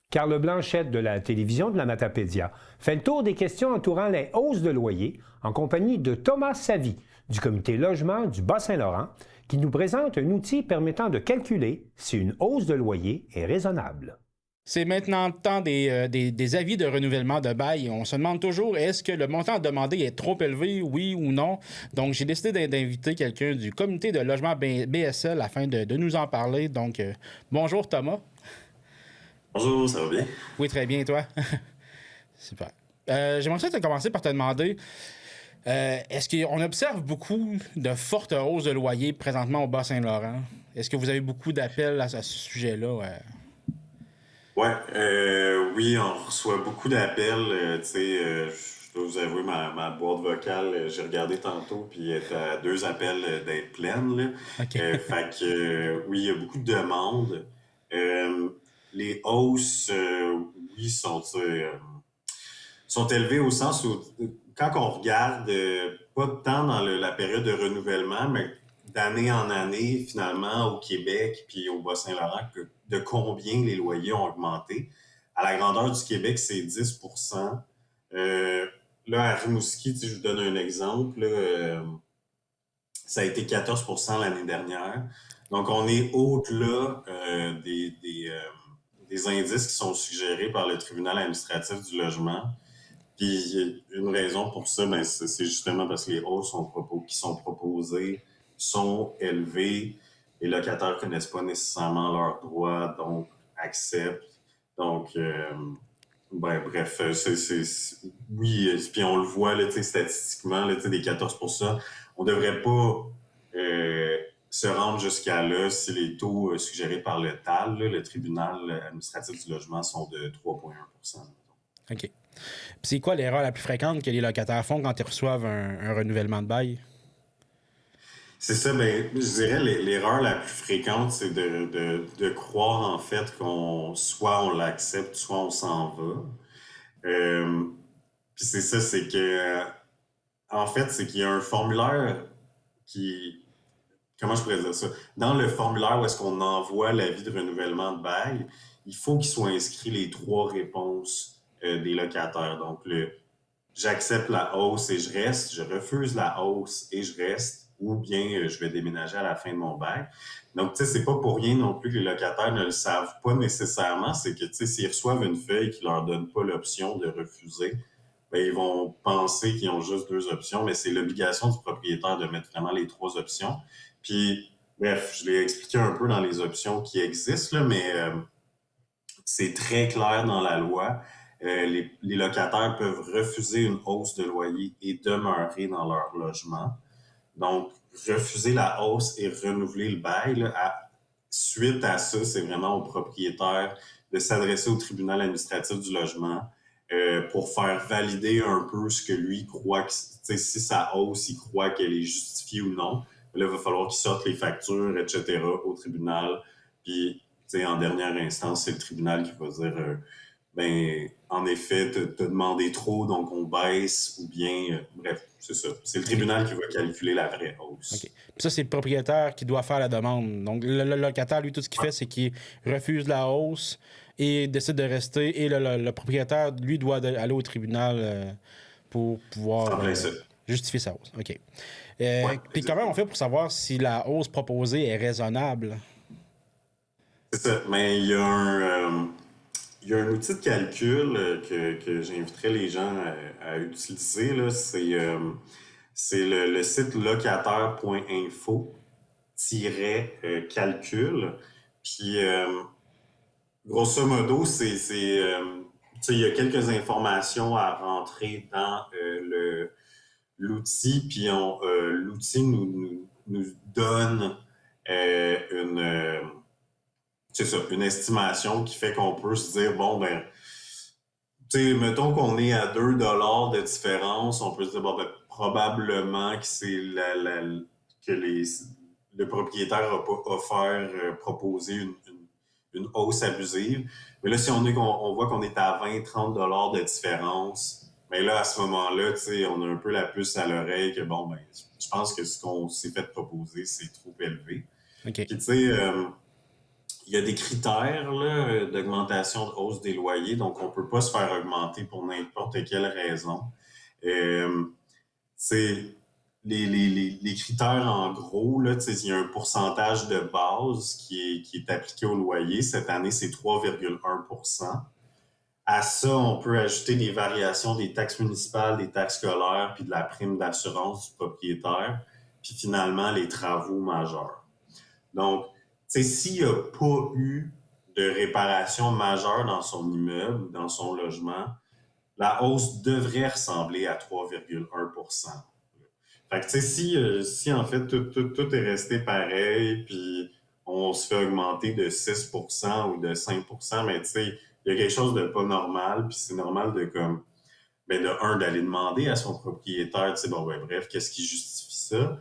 A: Carl Blanchette de la télévision de la Matapédia fait le tour des questions entourant les hausses de loyer en compagnie de Thomas Savy du comité logement du Bas-Saint-Laurent qui nous présente un outil permettant de calculer si une hausse de loyer est raisonnable.
U: C'est maintenant le temps des avis de renouvellement de bail. On se demande toujours, est-ce que le montant demandé est trop élevé, oui ou non? Donc, j'ai décidé d'inviter quelqu'un du comité de logement BSL afin de nous en parler. Donc, bonjour Thomas.
V: Bonjour, ça va bien?
U: Oui, très bien, et toi? Super. J'aimerais ça commencer par te demander, est-ce qu'on observe beaucoup de fortes hausses de loyer présentement au Bas-Saint-Laurent? Est-ce que vous avez beaucoup d'appels à ce sujet-là?
V: Oui, on reçoit beaucoup d'appels. Je dois vous avouer, ma boîte vocale, j'ai regardé tantôt, puis elle était à 2 appels d'être pleine. Là.
U: Okay.
V: Fait que, oui, il y a beaucoup de demandes. Les hausses, oui, sont élevées au sens où, quand on regarde, pas tant dans la période de renouvellement, mais d'année en année, finalement, au Québec puis au Bas-Saint-Laurent, de combien les loyers ont augmenté. À la grandeur du Québec, c'est 10 % Là, à Rimouski, je vous donne un exemple, là, ça a été 14 % l'année dernière. Donc, on est au-delà des indices qui sont suggérés par le tribunal administratif du logement. Puis, une raison pour ça, ben, c'est justement parce que les hausses qui sont proposées sont élevées. Les locataires ne connaissent pas nécessairement leurs droits, donc acceptent. Donc, bref, oui, puis on le voit là, statistiquement, là, des 14 %, on ne devrait pas se rendre jusqu'à là si les taux suggérés par le TAL, là, le tribunal administratif du logement, sont de 3,1 %.
U: OK. Puis c'est quoi l'erreur la plus fréquente que les locataires font quand ils reçoivent un renouvellement de bail?
V: C'est ça, bien, je dirais l'erreur la plus fréquente, c'est de croire en fait soit on l'accepte, soit on s'en va. Puis c'est ça, c'est que en fait, c'est qu'il y a un formulaire qui... Comment je pourrais dire ça? Dans le formulaire où est-ce qu'on envoie l'avis de renouvellement de bail, il faut qu'il soit inscrit les 3 réponses des locataires. Donc, j'accepte la hausse et je reste, je refuse la hausse et je reste, ou bien je vais déménager à la fin de mon bail. Donc, tu sais, c'est pas pour rien non plus que les locataires ne le savent pas nécessairement. C'est que, tu sais, s'ils reçoivent une feuille qui leur donne pas l'option de refuser, bien, ils vont penser qu'ils ont juste 2 options, mais c'est l'obligation du propriétaire de mettre vraiment les 3 options. Puis, bref, je l'ai expliqué un peu dans les options qui existent, là, mais c'est très clair dans la loi. Les locataires peuvent refuser une hausse de loyer et demeurer dans leur logement. Donc, refuser la hausse et renouveler le bail, là, suite à ça, c'est vraiment au propriétaire de s'adresser au tribunal administratif du logement pour faire valider un peu ce que lui croit, si sa hausse, il croit qu'elle est justifiée ou non. Là, il va falloir qu'il sorte les factures, etc., au tribunal. Puis, en dernière instance, c'est le tribunal qui va dire en effet, t'as demandé trop, donc on baisse, ou bien, bref, c'est ça. C'est le tribunal qui va calculer la vraie hausse.
U: Okay. Puis ça, c'est le propriétaire qui doit faire la demande. Donc, le locataire, lui, tout ce qu'il fait, c'est qu'il refuse la hausse et décide de rester. Et le propriétaire, lui, doit aller au tribunal pour pouvoir justifier sa hausse. OK. Puis comment on fait pour savoir si la hausse proposée est raisonnable?
V: C'est ça. Mais il y a un outil de calcul que j'inviterais les gens à utiliser. Là. C'est le site locataire.info-calcul. Puis, grosso modo, il y a quelques informations à rentrer dans l'outil. Puis, l'outil nous donne une estimation qui fait qu'on peut se dire, mettons qu'on est à 2 $ de différence, on peut se dire, probablement que c'est que le propriétaire n'a pas proposé une hausse abusive. Mais là, si on voit qu'on est à 20-30 $ de différence, là, à ce moment-là, on a un peu la puce à l'oreille que, je pense que ce qu'on s'est fait proposer, c'est trop élevé.
U: Okay.
V: Puis, il y a des critères d'augmentation de hausse des loyers, donc on ne peut pas se faire augmenter pour n'importe quelle raison. Les critères, en gros, il y a un pourcentage de base qui est appliqué au loyer. Cette année, c'est 3,1 %. À ça, on peut ajouter des variations des taxes municipales, des taxes scolaires, puis de la prime d'assurance du propriétaire, puis finalement, les travaux majeurs. Donc, s'il n'y a pas eu de réparation majeure dans son immeuble, dans son logement, la hausse devrait ressembler à 3,1 %. Fait que, si en fait tout est resté pareil, puis on se fait augmenter de 6 % ou de 5 %, mais il y a quelque chose de pas normal, puis c'est normal d'aller demander à son propriétaire, bref, qu'est-ce qui justifie ça?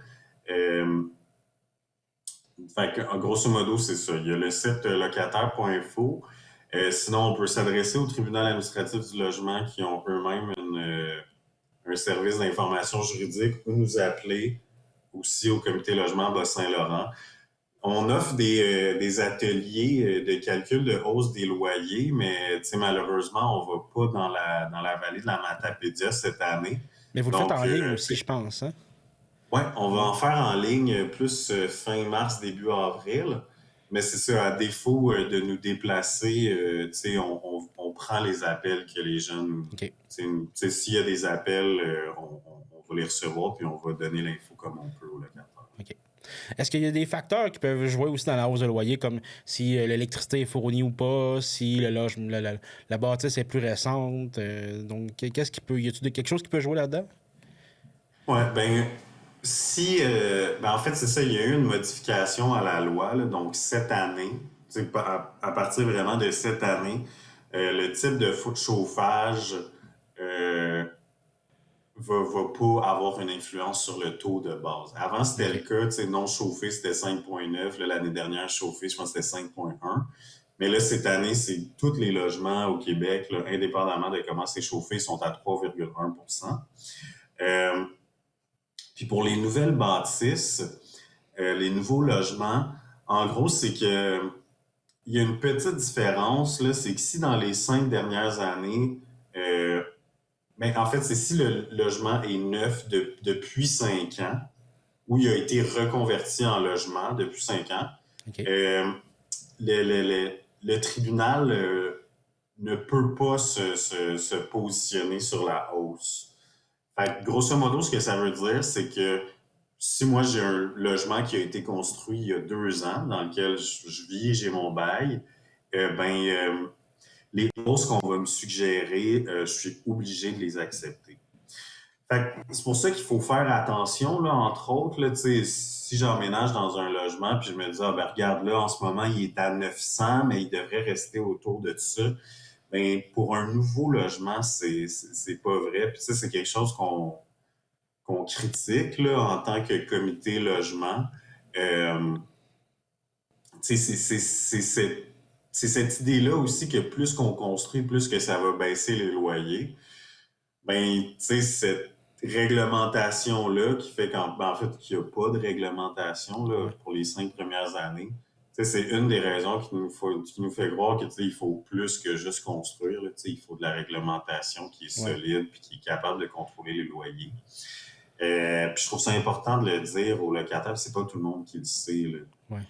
V: Fait que, grosso modo, c'est ça. Il y a le site locataire.info. Sinon, on peut s'adresser au tribunal administratif du logement qui ont eux-mêmes un service d'information juridique ou nous appeler aussi au comité logement Bas-Saint-Laurent. On offre des ateliers de calcul de hausse des loyers, mais malheureusement, on ne va pas dans la vallée de la Matapédia cette année.
U: Mais vous le faites en ligne aussi, je pense, hein?
V: Oui, on va en faire en ligne plus fin mars, début avril. Mais c'est ça, à défaut de nous déplacer, on prend les appels que les gens nous...
U: Okay.
V: S'il y a des appels, on va les recevoir puis on va donner l'info comme on peut au locataire.
U: OK. Est-ce qu'il y a des facteurs qui peuvent jouer aussi dans la hausse de loyer, comme si l'électricité est fournie ou pas, si la bâtisse est plus récente? Donc, qu'est-ce qui peut... Y a-t-il quelque chose qui peut jouer là-dedans?
V: Oui, en fait, c'est ça, il y a eu une modification à la loi, là, donc cette année, à partir vraiment de cette année, le type de chauffage va pas avoir une influence sur le taux de base. Avant, c'était le cas, non chauffé, c'était 5,9. L'année dernière, chauffé, je pense que c'était 5,1. Mais là, cette année, c'est tous les logements au Québec, là, indépendamment de comment c'est chauffé, sont à 3,1 %. Puis pour les nouvelles bâtisses, les nouveaux logements, en gros, c'est que il y a une petite différence, là, c'est que si dans les 5 dernières années, en fait, c'est si le logement est neuf depuis 5 ans, ou il a été reconverti en logement depuis 5 ans, le tribunal ne peut pas se positionner sur la hausse. Fait que, grosso modo, ce que ça veut dire, c'est que si moi j'ai un logement qui a été construit il y a 2 ans, dans lequel je vis et j'ai mon bail, les hausses qu'on va me suggérer, je suis obligé de les accepter. C'est pour ça qu'il faut faire attention, là, entre autres, là, si j'emménage dans un logement puis je me dis, regarde, là, en ce moment, il est à 900, mais il devrait rester autour de ça. Pour un nouveau logement, c'est pas vrai. Puis ça, c'est quelque chose qu'on critique là, en tant que comité logement. C'est cette idée-là aussi que plus qu'on construit, plus que ça va baisser les loyers. Cette réglementation-là qui fait en fait qu'il n'y a pas de réglementation là, pour les 5 premières années, c'est une des raisons qui nous fait croire qu'il faut plus que juste construire. Là, il faut de la réglementation qui est solide et qui est capable de contrôler les loyers. Puis je trouve ça important de le dire aux locataires, c'est pas tout le monde qui le sait. Là.
U: Ouais.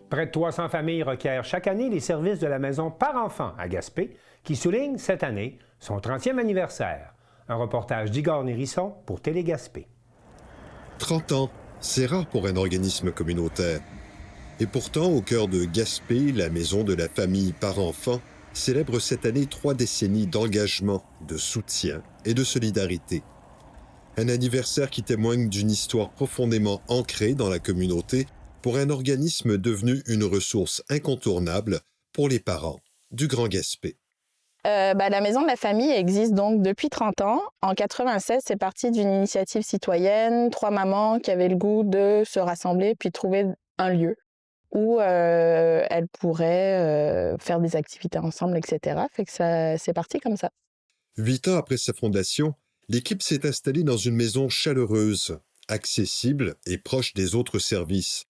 A: Près de 300 familles requièrent chaque année les services de la maison par enfant à Gaspé, qui souligne cette année son 30e anniversaire. Un reportage d'Igor Nérisson pour Télé Gaspé.
C: 30 ans, c'est rare pour un organisme communautaire. Et pourtant, au cœur de Gaspé, la maison de la famille par enfant célèbre cette année 3 décennies d'engagement, de soutien et de solidarité. Un anniversaire qui témoigne d'une histoire profondément ancrée dans la communauté pour un organisme devenu une ressource incontournable pour les parents du Grand Gaspé.
Q: La Maison de la famille existe donc depuis 30 ans. En 1996, c'est parti d'une initiative citoyenne, 3 mamans qui avaient le goût de se rassembler puis trouver un lieu où elles pourraient faire des activités ensemble, etc. Fait que c'est parti comme ça.
C: 8 ans après sa fondation, l'équipe s'est installée dans une maison chaleureuse, accessible et proche des autres services.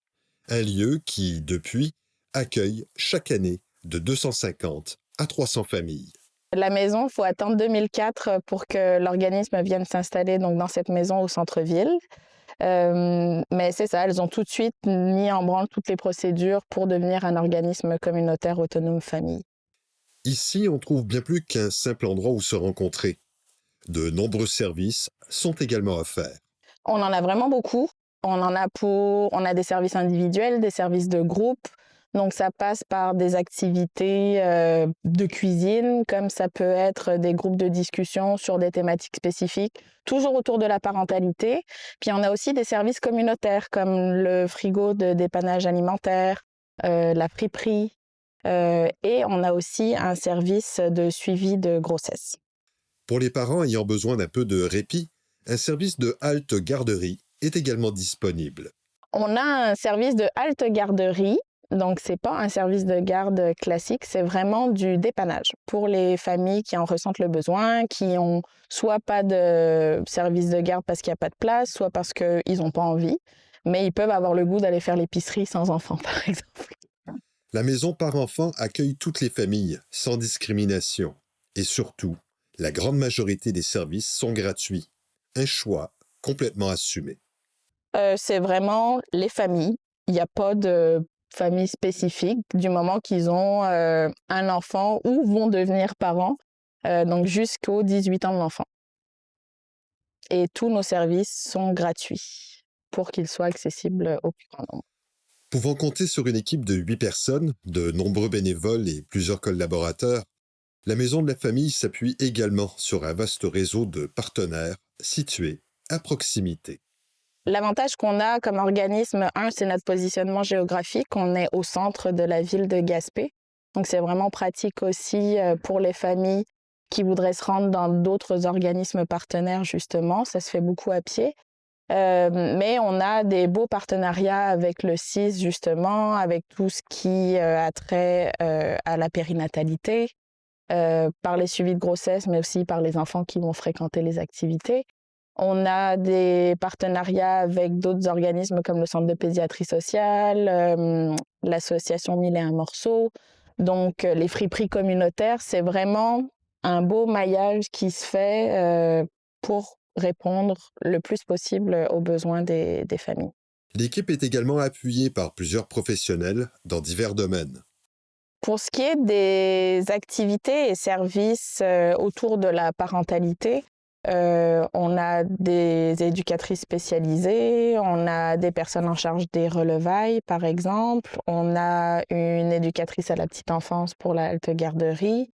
C: Un lieu qui, depuis, accueille chaque année de 250 à 300 familles.
Q: La maison, il faut attendre 2004 pour que l'organisme vienne s'installer donc, dans cette maison au centre-ville. Mais c'est ça, elles ont tout de suite mis en branle toutes les procédures pour devenir un organisme communautaire autonome famille.
C: Ici, on trouve bien plus qu'un simple endroit où se rencontrer. De nombreux services sont également offerts.
Q: On en a vraiment beaucoup. On a des services individuels, des services de groupe. Donc, ça passe par des activités de cuisine, comme ça peut être des groupes de discussion sur des thématiques spécifiques, toujours autour de la parentalité. Puis, on a aussi des services communautaires, comme le frigo de dépannage alimentaire, la friperie, et on a aussi un service de suivi de grossesse.
C: Pour les parents ayant besoin d'un peu de répit, un service de halte-garderie est également disponible.
Q: On a un service de halte-garderie. Donc, ce n'est pas un service de garde classique, c'est vraiment du dépannage pour les familles qui en ressentent le besoin, qui n'ont soit pas de service de garde parce qu'il n'y a pas de place, soit parce qu'ils n'ont pas envie, mais ils peuvent avoir le goût d'aller faire l'épicerie sans enfants, par exemple.
C: La maison par enfant accueille toutes les familles, sans discrimination. Et surtout, la grande majorité des services sont gratuits. Un choix complètement assumé.
Q: C'est vraiment les familles. Il n'y a pas de famille spécifique du moment qu'ils ont un enfant ou vont devenir parents, donc jusqu'aux 18 ans de l'enfant. Et tous nos services sont gratuits pour qu'ils soient accessibles au plus grand nombre.
C: Pouvant compter sur une équipe de 8 personnes, de nombreux bénévoles et plusieurs collaborateurs, la Maison de la famille s'appuie également sur un vaste réseau de partenaires situés à proximité.
Q: L'avantage qu'on a comme organisme, c'est notre positionnement géographique. On est au centre de la ville de Gaspé. Donc, c'est vraiment pratique aussi pour les familles qui voudraient se rendre dans d'autres organismes partenaires, justement. Ça se fait beaucoup à pied. Mais on a des beaux partenariats avec le CIS, justement, avec tout ce qui a trait à la périnatalité, par les suivis de grossesse, mais aussi par les enfants qui vont fréquenter les activités. On a des partenariats avec d'autres organismes comme le Centre de pédiatrie sociale, l'association 1001 morceaux. Donc, les friperies communautaires, c'est vraiment
B: un beau maillage qui se fait pour répondre le plus possible aux besoins des familles.
C: L'équipe est également appuyée par plusieurs professionnels dans divers domaines.
B: Pour ce qui est des activités et services autour de la parentalité, on a des éducatrices spécialisées, on a des personnes en charge des relevailles, par exemple, on a une éducatrice à la petite enfance pour la halte garderie,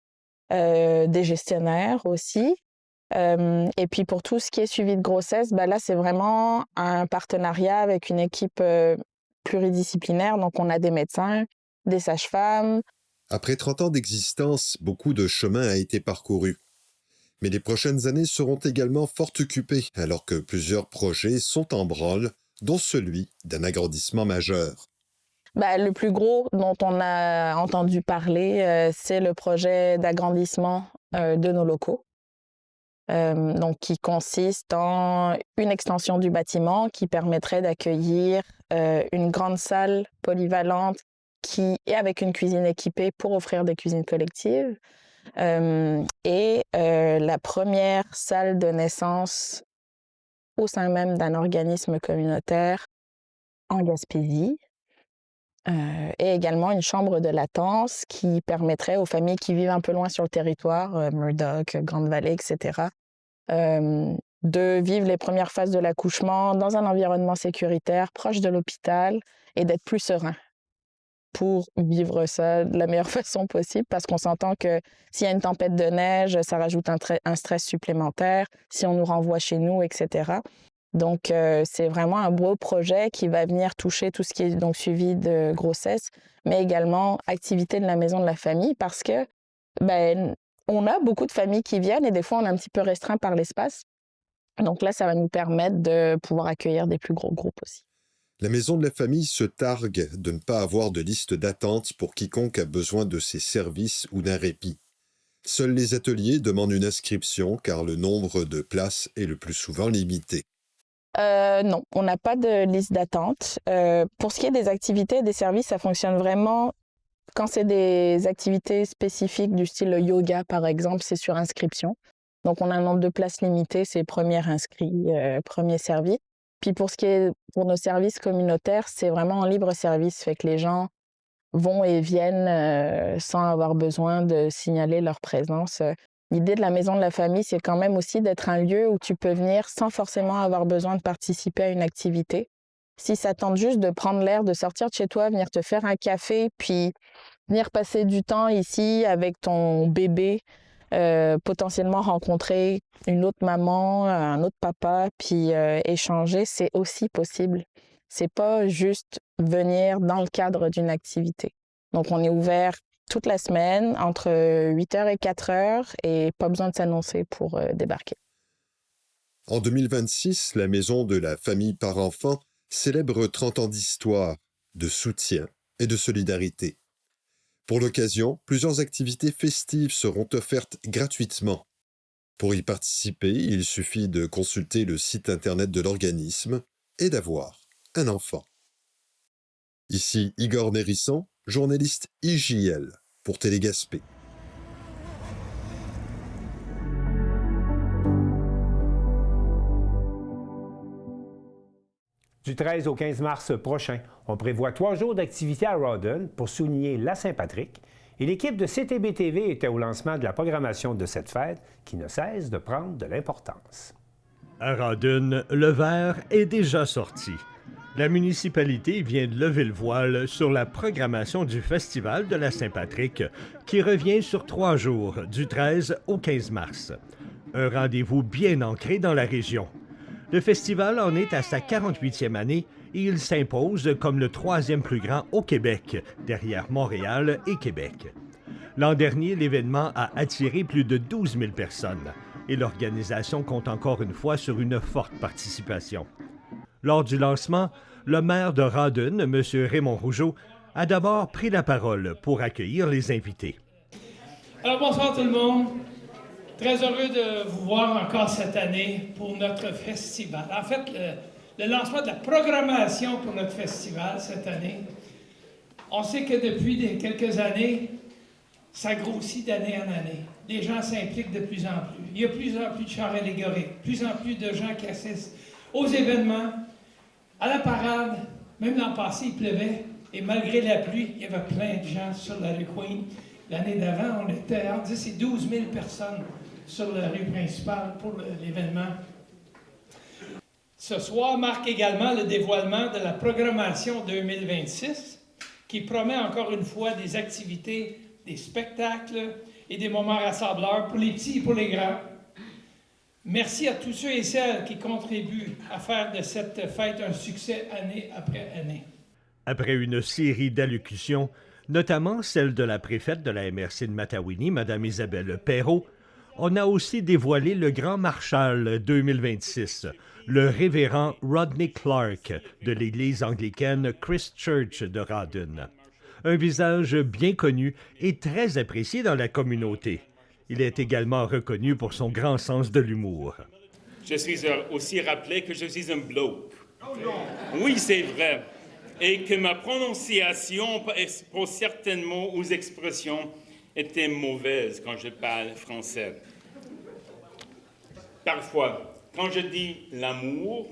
B: des gestionnaires aussi. Et puis pour tout ce qui est suivi de grossesse, là, c'est vraiment un partenariat avec une équipe pluridisciplinaire. Donc, on a des médecins, des sages-femmes.
C: Après 30 ans d'existence, beaucoup de chemin a été parcouru. Mais les prochaines années seront également fort occupées, alors que plusieurs projets sont en branle, dont celui d'un agrandissement majeur.
B: Le plus gros dont on a entendu parler, c'est le projet d'agrandissement de nos locaux. Donc, qui consiste en une extension du bâtiment qui permettrait d'accueillir une grande salle polyvalente qui est avec une cuisine équipée pour offrir des cuisines collectives et la première salle de naissance au sein même d'un organisme communautaire en Gaspésie. Et également une chambre de latence qui permettrait aux familles qui vivent un peu loin sur le territoire, Murdoch, Grande-Vallée, etc., de vivre les premières phases de l'accouchement dans un environnement sécuritaire, proche de l'hôpital, et d'être plus serein pour vivre ça de la meilleure façon possible, parce qu'on s'entend que s'il y a une tempête de neige, ça rajoute un stress supplémentaire, si on nous renvoie chez nous, etc. Donc, c'est vraiment un beau projet qui va venir toucher tout ce qui est donc suivi de grossesse, mais également activité de la maison de la famille, parce que on a beaucoup de familles qui viennent et des fois, on est un petit peu restreint par l'espace. Donc là, ça va nous permettre de pouvoir accueillir des plus gros groupes aussi.
C: La maison de la famille se targue de ne pas avoir de liste d'attente pour quiconque a besoin de ses services ou d'un répit. Seuls les ateliers demandent une inscription car le nombre de places est le plus souvent limité.
B: Non, on n'a pas de liste d'attente. Pour ce qui est des activités et des services, ça fonctionne vraiment. Quand c'est des activités spécifiques du style yoga, par exemple, c'est sur inscription. Donc, on a un nombre de places limité, c'est premier inscrit, premier servi. Puis pour nos services communautaires, c'est vraiment en libre service, fait que les gens vont et viennent sans avoir besoin de signaler leur présence. L'idée de la maison de la famille, c'est quand même aussi d'être un lieu où tu peux venir sans forcément avoir besoin de participer à une activité. Si ça tente juste de prendre l'air, de sortir de chez toi, venir te faire un café, puis venir passer du temps ici avec ton bébé, potentiellement rencontrer une autre maman, un autre papa, puis échanger, c'est aussi possible. C'est pas juste venir dans le cadre d'une activité. Donc, on est ouvert toute la semaine, entre 8h et 4h, et pas besoin de s'annoncer pour débarquer.
C: En 2026, la Maison de la famille par enfant célèbre 30 ans d'histoire, de soutien et de solidarité. Pour l'occasion, plusieurs activités festives seront offertes gratuitement. Pour y participer, il suffit de consulter le site internet de l'organisme et d'avoir un enfant. Ici Igor Nérisson, journaliste IJL pour Télégaspé.
A: Du 13 au 15 mars prochain, on prévoit 3 jours d'activité à Rawdon pour souligner la Saint-Patrick et l'équipe de CTB-TV était au lancement de la programmation de cette fête qui ne cesse de prendre de l'importance.
D: À Rawdon, le verre est déjà sorti. La municipalité vient de lever le voile sur la programmation du Festival de la Saint-Patrick qui revient sur 3 jours, du 13 au 15 mars. Un rendez-vous bien ancré dans la région. Le festival en est à sa 48e année et il s'impose comme le 3e plus grand au Québec, derrière Montréal et Québec. L'an dernier, l'événement a attiré plus de 12 000 personnes et l'organisation compte encore une fois sur une forte participation. Lors du lancement, le maire de Rawdon, M. Raymond Rougeau, a d'abord pris la parole pour accueillir les invités.
W: Alors bonsoir tout le monde. Très heureux de vous voir encore cette année pour notre festival. En fait, le lancement de la programmation pour notre festival cette année, on sait que depuis quelques années, ça grossit d'année en année. Les gens s'impliquent de plus en plus. Il y a de plus en plus de chars allégoriques, de plus en plus de gens qui assistent aux événements, à la parade. Même l'an passé, il pleuvait, et malgré la pluie, il y avait plein de gens sur la rue Queen. L'année d'avant, on était entre 10 et 12 000 personnes sur la rue principale pour l'événement. Ce soir marque également le dévoilement de la programmation 2026, qui promet encore une fois des activités, des spectacles et des moments rassembleurs pour les petits et pour les grands. Merci à tous ceux et celles qui contribuent à faire de cette fête un succès année après année.
D: Après une série d'allocutions, notamment celle de la préfète de la MRC de Matawinie, Mme Isabelle Perrault, on a aussi dévoilé le Grand Marshal 2026, le révérend Rodney Clark de l'Église anglicaine Christ Church de Rawdon. Un visage bien connu et très apprécié dans la communauté. Il est également reconnu pour son grand sens de l'humour.
E: Je suis aussi rappelé que je suis un bloke. Oui, c'est vrai. Et que ma prononciation pour certains mots ou expressions était mauvaise quand je parle français. Parfois, quand je dis l'amour,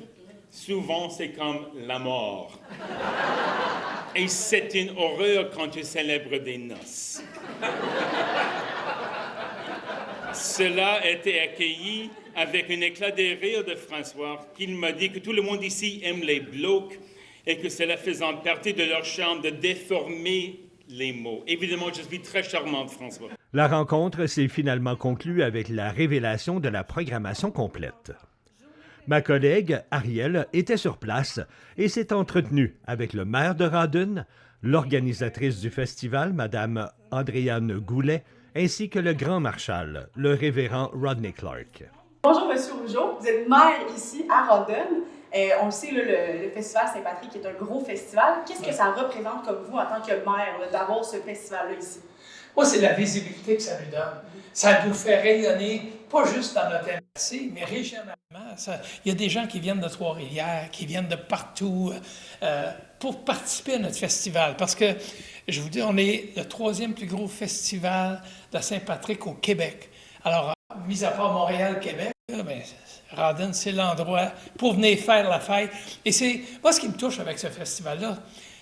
E: souvent c'est comme la mort. Et c'est une horreur quand tu célèbres des noces. Cela a été accueilli avec un éclat de rire de François, qui m'a dit que tout le monde ici aime les blocs et que cela faisant partie de leur charme de déformer les mots. Évidemment, je suis très charmante, François.
D: La rencontre s'est finalement conclue avec la révélation de la programmation complète. Ma collègue, Ariel, était sur place et s'est entretenue avec le maire de Rawdon, l'organisatrice du festival, Mme Andréane Goulet, ainsi que le grand marshal, le révérend Rodney Clark.
H: Bonjour, M. Rougeau. Vous êtes maire ici à Rawdon. On le sait, le Festival Saint-Patrick est un gros festival. Qu'est-ce que ça représente comme vous, en tant que maire, d'avoir ce festival-là ici?
W: Moi, c'est la visibilité que ça nous donne. Ça nous fait rayonner, pas juste dans notre MRC, mais régionalement. Il y a des gens qui viennent de Trois-Rivières, qui viennent de partout pour participer à notre festival. Parce que, je vous dis, on est le 3e plus gros festival de Saint-Patrick au Québec. Alors, mis à part Montréal, Québec, Rawdon, c'est l'endroit pour venir faire la fête. Et c'est moi, ce qui me touche avec ce festival-là,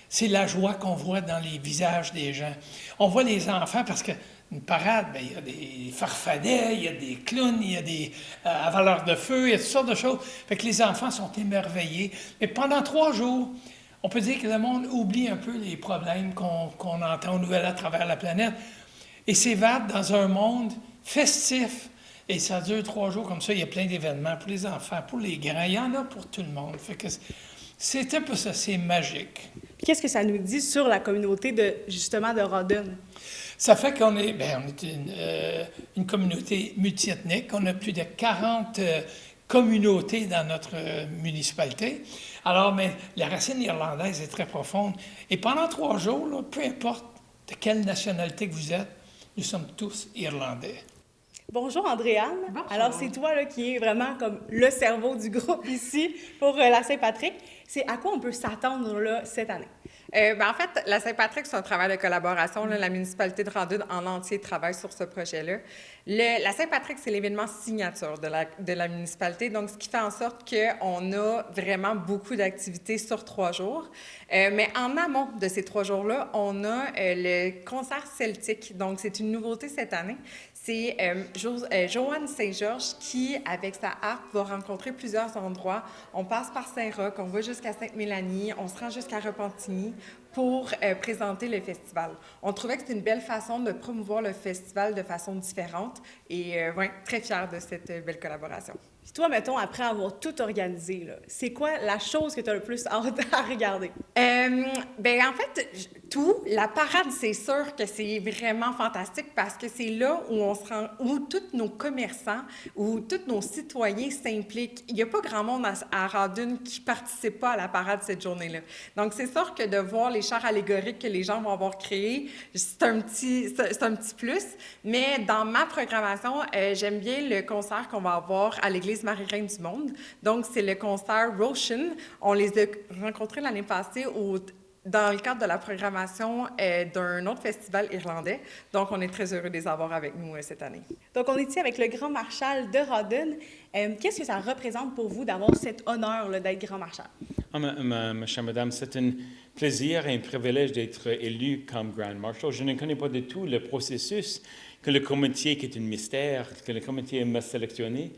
W: c'est la joie qu'on voit dans les visages des gens. On voit les enfants parce qu'une parade, il y a des farfadets, il y a des clowns, il y a des avaleurs de feu, il y a toutes sortes de choses. Fait que les enfants sont émerveillés. Mais pendant 3 jours, on peut dire que le monde oublie un peu les problèmes qu'on entend aux nouvelles à travers la planète et s'évade dans un monde festif. Et ça dure 3 jours comme ça. Il y a plein d'événements pour les enfants, pour les grands. Il y en a pour tout le monde. Fait que c'est un peu ça, c'est magique.
H: Qu'est-ce que ça nous dit sur la communauté de Rawdon?
W: Ça fait qu'on est, une communauté multiethnique. On a plus de 40 communautés dans notre municipalité. Alors, mais la racine irlandaise est très profonde. Et pendant 3 jours, là, peu importe de quelle nationalité que vous êtes, nous sommes tous irlandais.
H: Bonjour Andréane. Bonjour. Alors c'est toi là, qui est vraiment comme le cerveau du groupe ici pour la Saint-Patrick. C'est à quoi on peut s'attendre là, cette année?
I: En fait, la Saint-Patrick, c'est un travail de collaboration. Là, la municipalité de Rawdon en entier travaille sur ce projet-là. La Saint-Patrick, c'est l'événement signature de la municipalité, donc ce qui fait en sorte qu'on a vraiment beaucoup d'activités sur 3 jours. Mais en amont de ces 3 jours-là, on a le concert celtique. Donc, c'est une nouveauté cette année. C'est Joanne Saint-Georges qui, avec sa harpe, va rencontrer plusieurs endroits. On passe par Saint-Roch, on va jusqu'à Sainte-Mélanie, on se rend jusqu'à Repentigny pour présenter le festival. On trouvait que c'était une belle façon de promouvoir le festival de façon différente et très fière de cette belle collaboration.
H: Puis toi, mettons, après avoir tout organisé, c'est quoi la chose que tu as le plus hâte à regarder?
I: En fait, tout. La parade, c'est sûr que c'est vraiment fantastique parce que c'est là où on se rend, où tous nos commerçants, où tous nos citoyens s'impliquent. Il n'y a pas grand monde à Rawdon qui ne participe pas à la parade cette journée-là. Donc, c'est sûr que de voir les chars allégoriques que les gens vont avoir créés, c'est un petit plus. Mais dans ma programmation, j'aime bien le concert qu'on va avoir à l'Église Marie-Reine du Monde. Donc, c'est le concert Roshan. On les a rencontrés l'année passée au dans le cadre de la programmation d'un autre festival irlandais. Donc, on est très heureux de les avoir avec nous cette année.
H: Donc, on est ici avec le Grand Marshal de Rawdon. Qu'est-ce que ça représente pour vous d'avoir cet honneur d'être Grand Marshal?
J: Ma chère madame, c'est un plaisir et un privilège d'être élu comme Grand Marshal. Je ne connais pas du tout le processus que le comité, qui est un mystère, que le comité m'a sélectionné.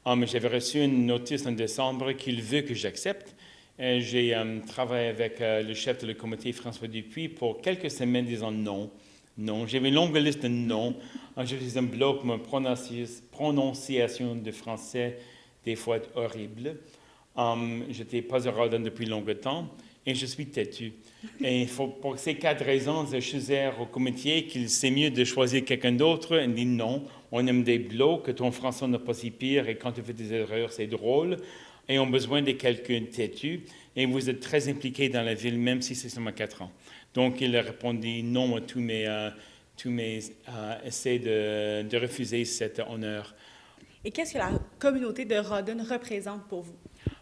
J: J'avais reçu une notice en décembre qu'il veut que j'accepte. J'ai travaillé avec le chef de le comité, François Dupuis, pour quelques semaines disant non. Non. J'avais une longue liste de non. Je faisais un bloc, ma prononciation de français, des fois horrible. Je n'étais pas à Rawdon depuis longtemps et je suis têtu. Et pour ces 4 raisons, je disais au comité qu'il c'est mieux de choisir quelqu'un d'autre. Il dit non, on aime des blocs, que ton français n'est pas si pire et quand tu fais des erreurs, c'est drôle. Et on a besoin de quelqu'un têtu. Et vous êtes très impliqué dans la ville, même si c'est seulement 4 ans. Donc, il a répondu non à tous mes essais de refuser cet honneur.
H: Et qu'est-ce que la communauté de Rawdon représente pour vous?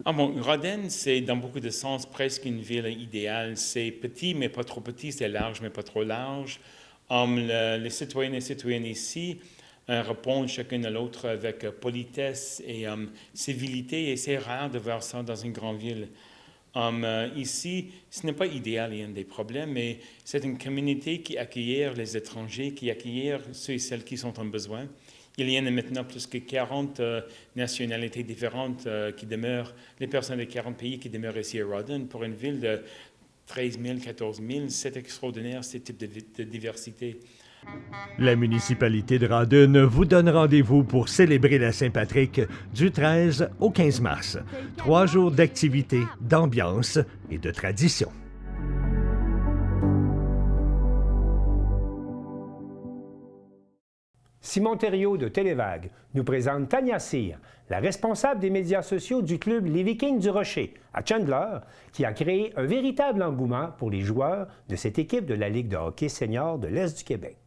J: Rawdon, c'est dans beaucoup de sens presque une ville idéale. C'est petit, mais pas trop petit. C'est large, mais pas trop large. Les citoyens et citoyennes ici répondent chacun à l'autre avec politesse et civilité. Et c'est rare de voir ça dans une grande ville. Ici, ce n'est pas idéal, il y a des problèmes, mais c'est une communauté qui accueille les étrangers, qui accueille ceux et celles qui sont en besoin. Il y en a maintenant plus que 40 nationalités différentes qui demeurent, les personnes de 40 pays qui demeurent ici à Rawdon. Pour une ville de 13 000, 14 000, c'est extraordinaire, ce type de diversité.
D: La municipalité de Rawdon vous donne rendez-vous pour célébrer la Saint-Patrick du 13 au 15 mars. 3 jours d'activités, d'ambiance et de tradition.
A: Simon Thériault de Télévague nous présente Tania Cyr, la responsable des médias sociaux du club Les Vikings du Rocher, à Chandler, qui a créé un véritable engouement pour les joueurs de cette équipe de la Ligue de hockey senior de l'Est du Québec.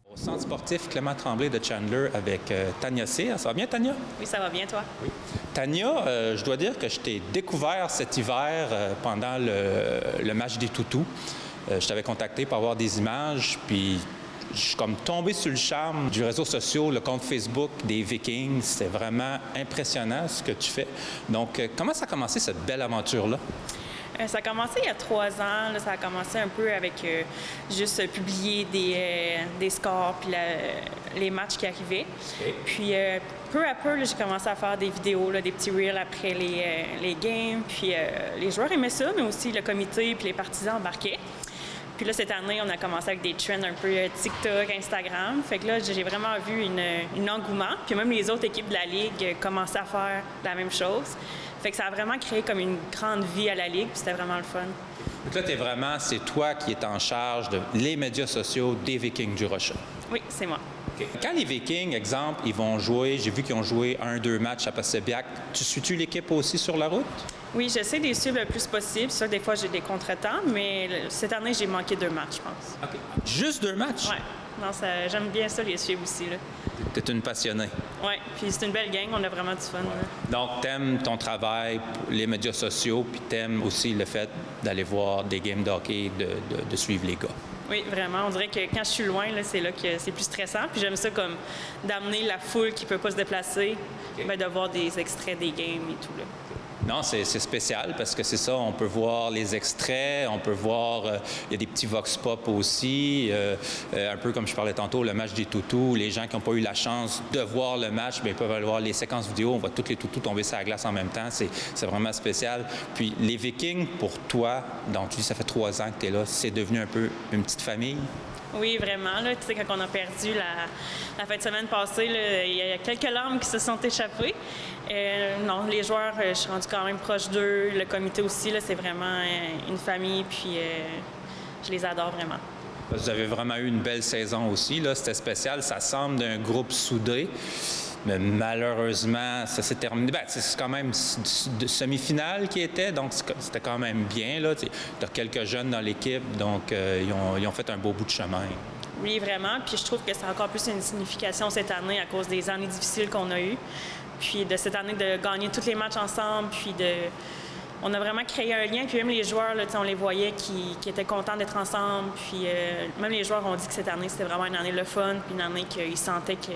K: Au centre sportif Clément Tremblay de Chandler avec Tania Cyr. Ça va bien, Tania?
L: Oui, ça va bien, toi?
K: Oui. Tania, je dois dire que je t'ai découvert cet hiver pendant le match des Toutous. Je t'avais contacté pour avoir des images, puis je suis comme tombé sur le charme du réseau social, le compte Facebook des Vikings. C'est vraiment impressionnant ce que tu fais. Donc, comment ça a commencé cette belle aventure-là?
L: Ça a commencé il y a 3 ans. Là, ça a commencé un peu avec juste publier des scores puis les matchs qui arrivaient. Okay. Puis peu à peu, j'ai commencé à faire des vidéos, là, des petits reels après les games. Puis les joueurs aimaient ça, mais aussi le comité puis les partisans embarquaient. Puis là, cette année, on a commencé avec des trends un peu TikTok, Instagram. Fait que là, j'ai vraiment vu un engouement. Puis même les autres équipes de la Ligue commençaient à faire la même chose. Fait que ça a vraiment créé comme une grande vie à la Ligue, puis c'était vraiment le fun.
K: Donc là, c'est toi qui es en charge de les médias sociaux des Vikings du Rocher.
L: Oui, c'est moi.
K: Okay. Quand les Vikings, exemple, ils vont jouer, j'ai vu qu'ils ont joué 1-2 matchs à Passaibiac, tu suis-tu l'équipe aussi sur la route?
L: Oui, j'essaie de les suivre le plus possible. C'est sûr, des fois, j'ai des contretemps, mais cette année, j'ai manqué 2 matchs, je pense.
K: OK. Juste 2 matchs?
L: Oui. Non, j'aime bien ça, les suivre aussi.
K: Tu es une passionnée.
L: Oui, puis c'est une belle gang, on a vraiment du fun.
K: Ouais. Donc, t'aimes ton travail, les médias sociaux, puis t'aimes aussi le fait d'aller voir des games de hockey, de suivre les gars.
L: Oui, vraiment. On dirait que quand je suis loin, là, c'est là que c'est plus stressant. Puis j'aime ça comme d'amener la foule qui ne peut pas se déplacer, okay. De voir des extraits des games et tout. Là.
K: Non, c'est spécial parce que c'est ça, on peut voir les extraits, on peut voir, il y a des petits vox pop aussi, un peu comme je parlais tantôt, le match des Toutous, les gens qui n'ont pas eu la chance de voir le match, bien, ils peuvent aller voir les séquences vidéo, on voit tous les Toutous tomber sur la glace en même temps, c'est vraiment spécial. Puis les Vikings, pour toi, donc tu dis ça fait 3 ans que tu es là, c'est devenu un peu une petite famille?
L: Oui, vraiment. Là, tu sais, quand on a perdu la fin de semaine passée, là, il y a quelques larmes qui se sont échappées. Non, les joueurs, je suis rendue quand même proche d'eux. Le comité aussi, là, c'est vraiment une famille, puis je les adore vraiment.
K: Vous avez vraiment eu une belle saison aussi. Là, c'était spécial. Ça semble d'un groupe soudé. Mais malheureusement, ça s'est terminé. Ben, c'est quand même de semi-finale qui était, donc c'était quand même bien. Tu as quelques jeunes dans l'équipe, donc ils ont fait un beau bout de chemin.
L: Oui, vraiment. Puis je trouve que ça a encore plus une signification cette année à cause des années difficiles qu'on a eues. Puis de cette année, de gagner tous les matchs ensemble, puis on a vraiment créé un lien. Puis même les joueurs, là, on les voyait qui étaient contents d'être ensemble. Puis même les joueurs ont dit que cette année, c'était vraiment une année le fun, puis une année qu'ils sentaient que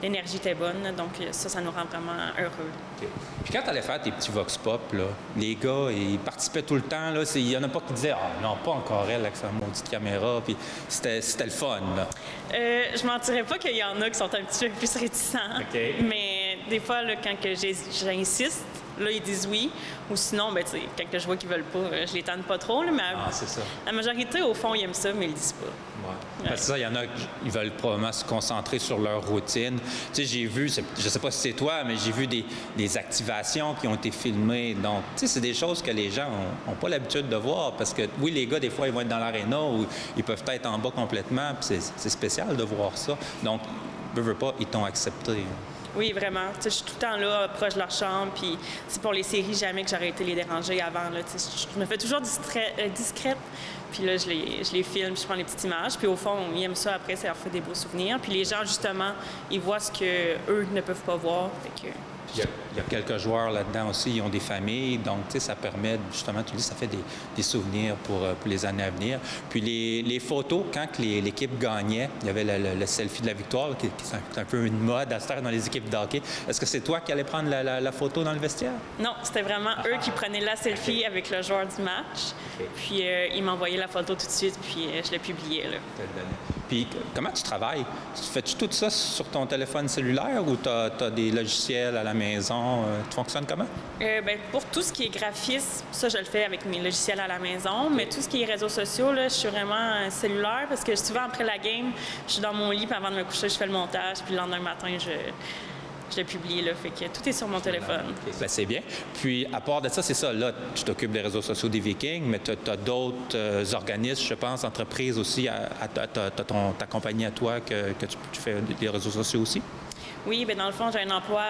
L: l'énergie était bonne. Donc ça nous rend vraiment heureux.
K: Okay. Puis quand tu allais faire tes petits vox pop, là, les gars, ils participaient tout le temps. Il n'y en a pas qui disaient « Ah non, pas encore elle avec sa maudite caméra ». Puis c'était le fun, là.
L: Je mentirais pas qu'il y en a qui sont un petit peu plus réticents.
K: Okay.
L: Mais des fois, là, quand j'insiste, là, ils disent oui. Ou sinon, ben, quand je vois qu'ils veulent pas, je les tente pas trop. Là, mais
K: c'est ça.
L: La majorité, au fond, ils aiment ça, mais ils le disent pas.
K: Ouais. Parce que ça, il y en a qui veulent probablement se concentrer sur leur routine. Tu sais, j'ai vu, je sais pas si c'est toi, mais j'ai vu des activations qui ont été filmées. Donc, tu sais, c'est des choses que les gens n'ont pas l'habitude de voir. Parce que, oui, les gars, des fois, ils vont être dans l'aréna ou ils peuvent être en bas complètement. Puis c'est spécial de voir ça. Donc, veux pas, ils t'ont accepté.
L: Oui, vraiment. Je suis tout le temps là, proche de leur chambre. Puis pour les séries, jamais que j'aurais été les déranger avant. Là, je me fais toujours discrète. Puis là, je les filme, je prends les petites images. Puis au fond, ils aiment ça. Après, ça leur fait des beaux souvenirs. Puis les gens, justement, ils voient ce qu'eux ne peuvent pas voir. Fait que...
K: Il y a quelques joueurs là-dedans aussi, ils ont des familles, donc tu sais, ça permet, justement, tu dis, ça fait des souvenirs pour les années à venir. Puis les photos, quand l'équipe gagnait, il y avait le selfie de la victoire, qui est un peu une mode à se faire dans les équipes de hockey. Est-ce que c'est toi qui allais prendre la photo dans le vestiaire?
L: Non, c'était vraiment eux qui prenaient la selfie avec le joueur du match. Puis ils m'envoyaient la photo tout de suite, puis je l'ai publiée, là.
K: Puis comment tu travailles? Fais-tu tout ça sur ton téléphone cellulaire ou tu as des logiciels à la maison? Tu fonctionnes comment?
L: Pour tout ce qui est graphisme, ça, je le fais avec mes logiciels à la maison. Mais tout ce qui est réseaux sociaux, là, je suis vraiment cellulaire parce que souvent, après la game, je suis dans mon lit, puis avant de me coucher, je fais le montage. Puis le lendemain matin, je l'ai publié, là. Fait que tout est sur mon téléphone.
K: Ben, c'est bien. Puis, à part de ça, c'est ça, là, tu t'occupes des réseaux sociaux des Vikings, mais tu as d'autres organismes, je pense, entreprises aussi, ta compagnie à toi, que tu fais des réseaux sociaux aussi?
L: Oui, bien, dans le fond, j'ai un emploi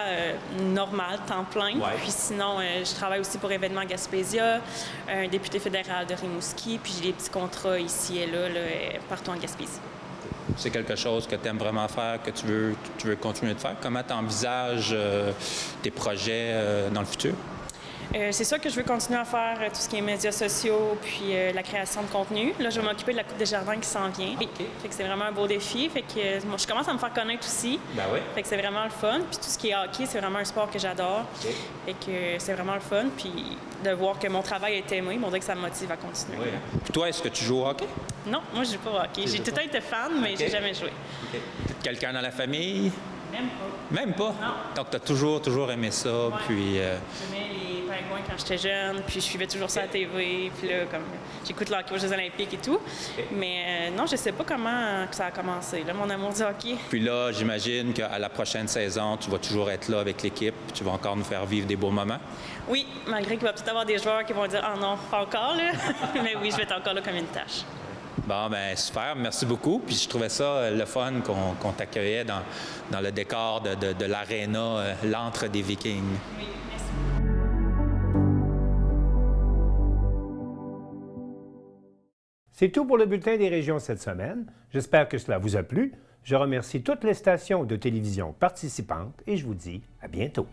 L: normal, temps plein. Ouais. Puis sinon, je travaille aussi pour Événements Gaspésia, un député fédéral de Rimouski, puis j'ai des petits contrats ici et là partout en Gaspésie.
K: C'est quelque chose que tu aimes vraiment faire, que tu veux continuer de faire? Comment tu envisages tes projets dans le futur?
L: C'est sûr que je veux continuer à faire tout ce qui est médias sociaux puis la création de contenu. Là, je vais m'occuper de la Coupe des Jardins qui s'en vient. Okay. Fait que c'est vraiment un beau défi. Fait que moi, je commence à me faire connaître aussi.
K: Ben oui.
L: Fait que c'est vraiment le fun. Puis tout ce qui est hockey, c'est vraiment un sport que j'adore. Okay. Fait que c'est vraiment le fun. Puis de voir que mon travail est aimé, on dirait que ça me motive à continuer.
K: Oui. Puis toi, est-ce que tu joues au hockey?
L: Non, moi, je joue pas au hockey. J'ai tout le temps été fan, mais j'ai jamais joué.
K: Okay. Quelqu'un dans la famille?
L: Même pas.
K: Même pas?
L: Non.
K: Donc, tu as toujours aimé ça,
L: ouais.
K: Puis...
L: J'aimais les Pingouins quand j'étais jeune, puis je suivais toujours ça à la TV, puis là, comme j'écoute le hockey aux Jeux olympiques et tout. Okay. Mais non, je sais pas comment que ça a commencé, là, mon amour du hockey.
K: Puis là, j'imagine qu'à la prochaine saison, tu vas toujours être là avec l'équipe, tu vas encore nous faire vivre des beaux moments.
L: Oui, malgré qu'il va peut-être avoir des joueurs qui vont dire « Ah non, pas encore, là! » Mais oui, je vais être encore là comme une tâche.
K: Bon, ben super, merci beaucoup. Puis je trouvais ça le fun qu'on t'accueillait dans le décor de l'aréna, l'antre des Vikings.
L: Oui, merci.
A: C'est tout pour le Bulletin des régions cette semaine. J'espère que cela vous a plu. Je remercie toutes les stations de télévision participantes et je vous dis à bientôt.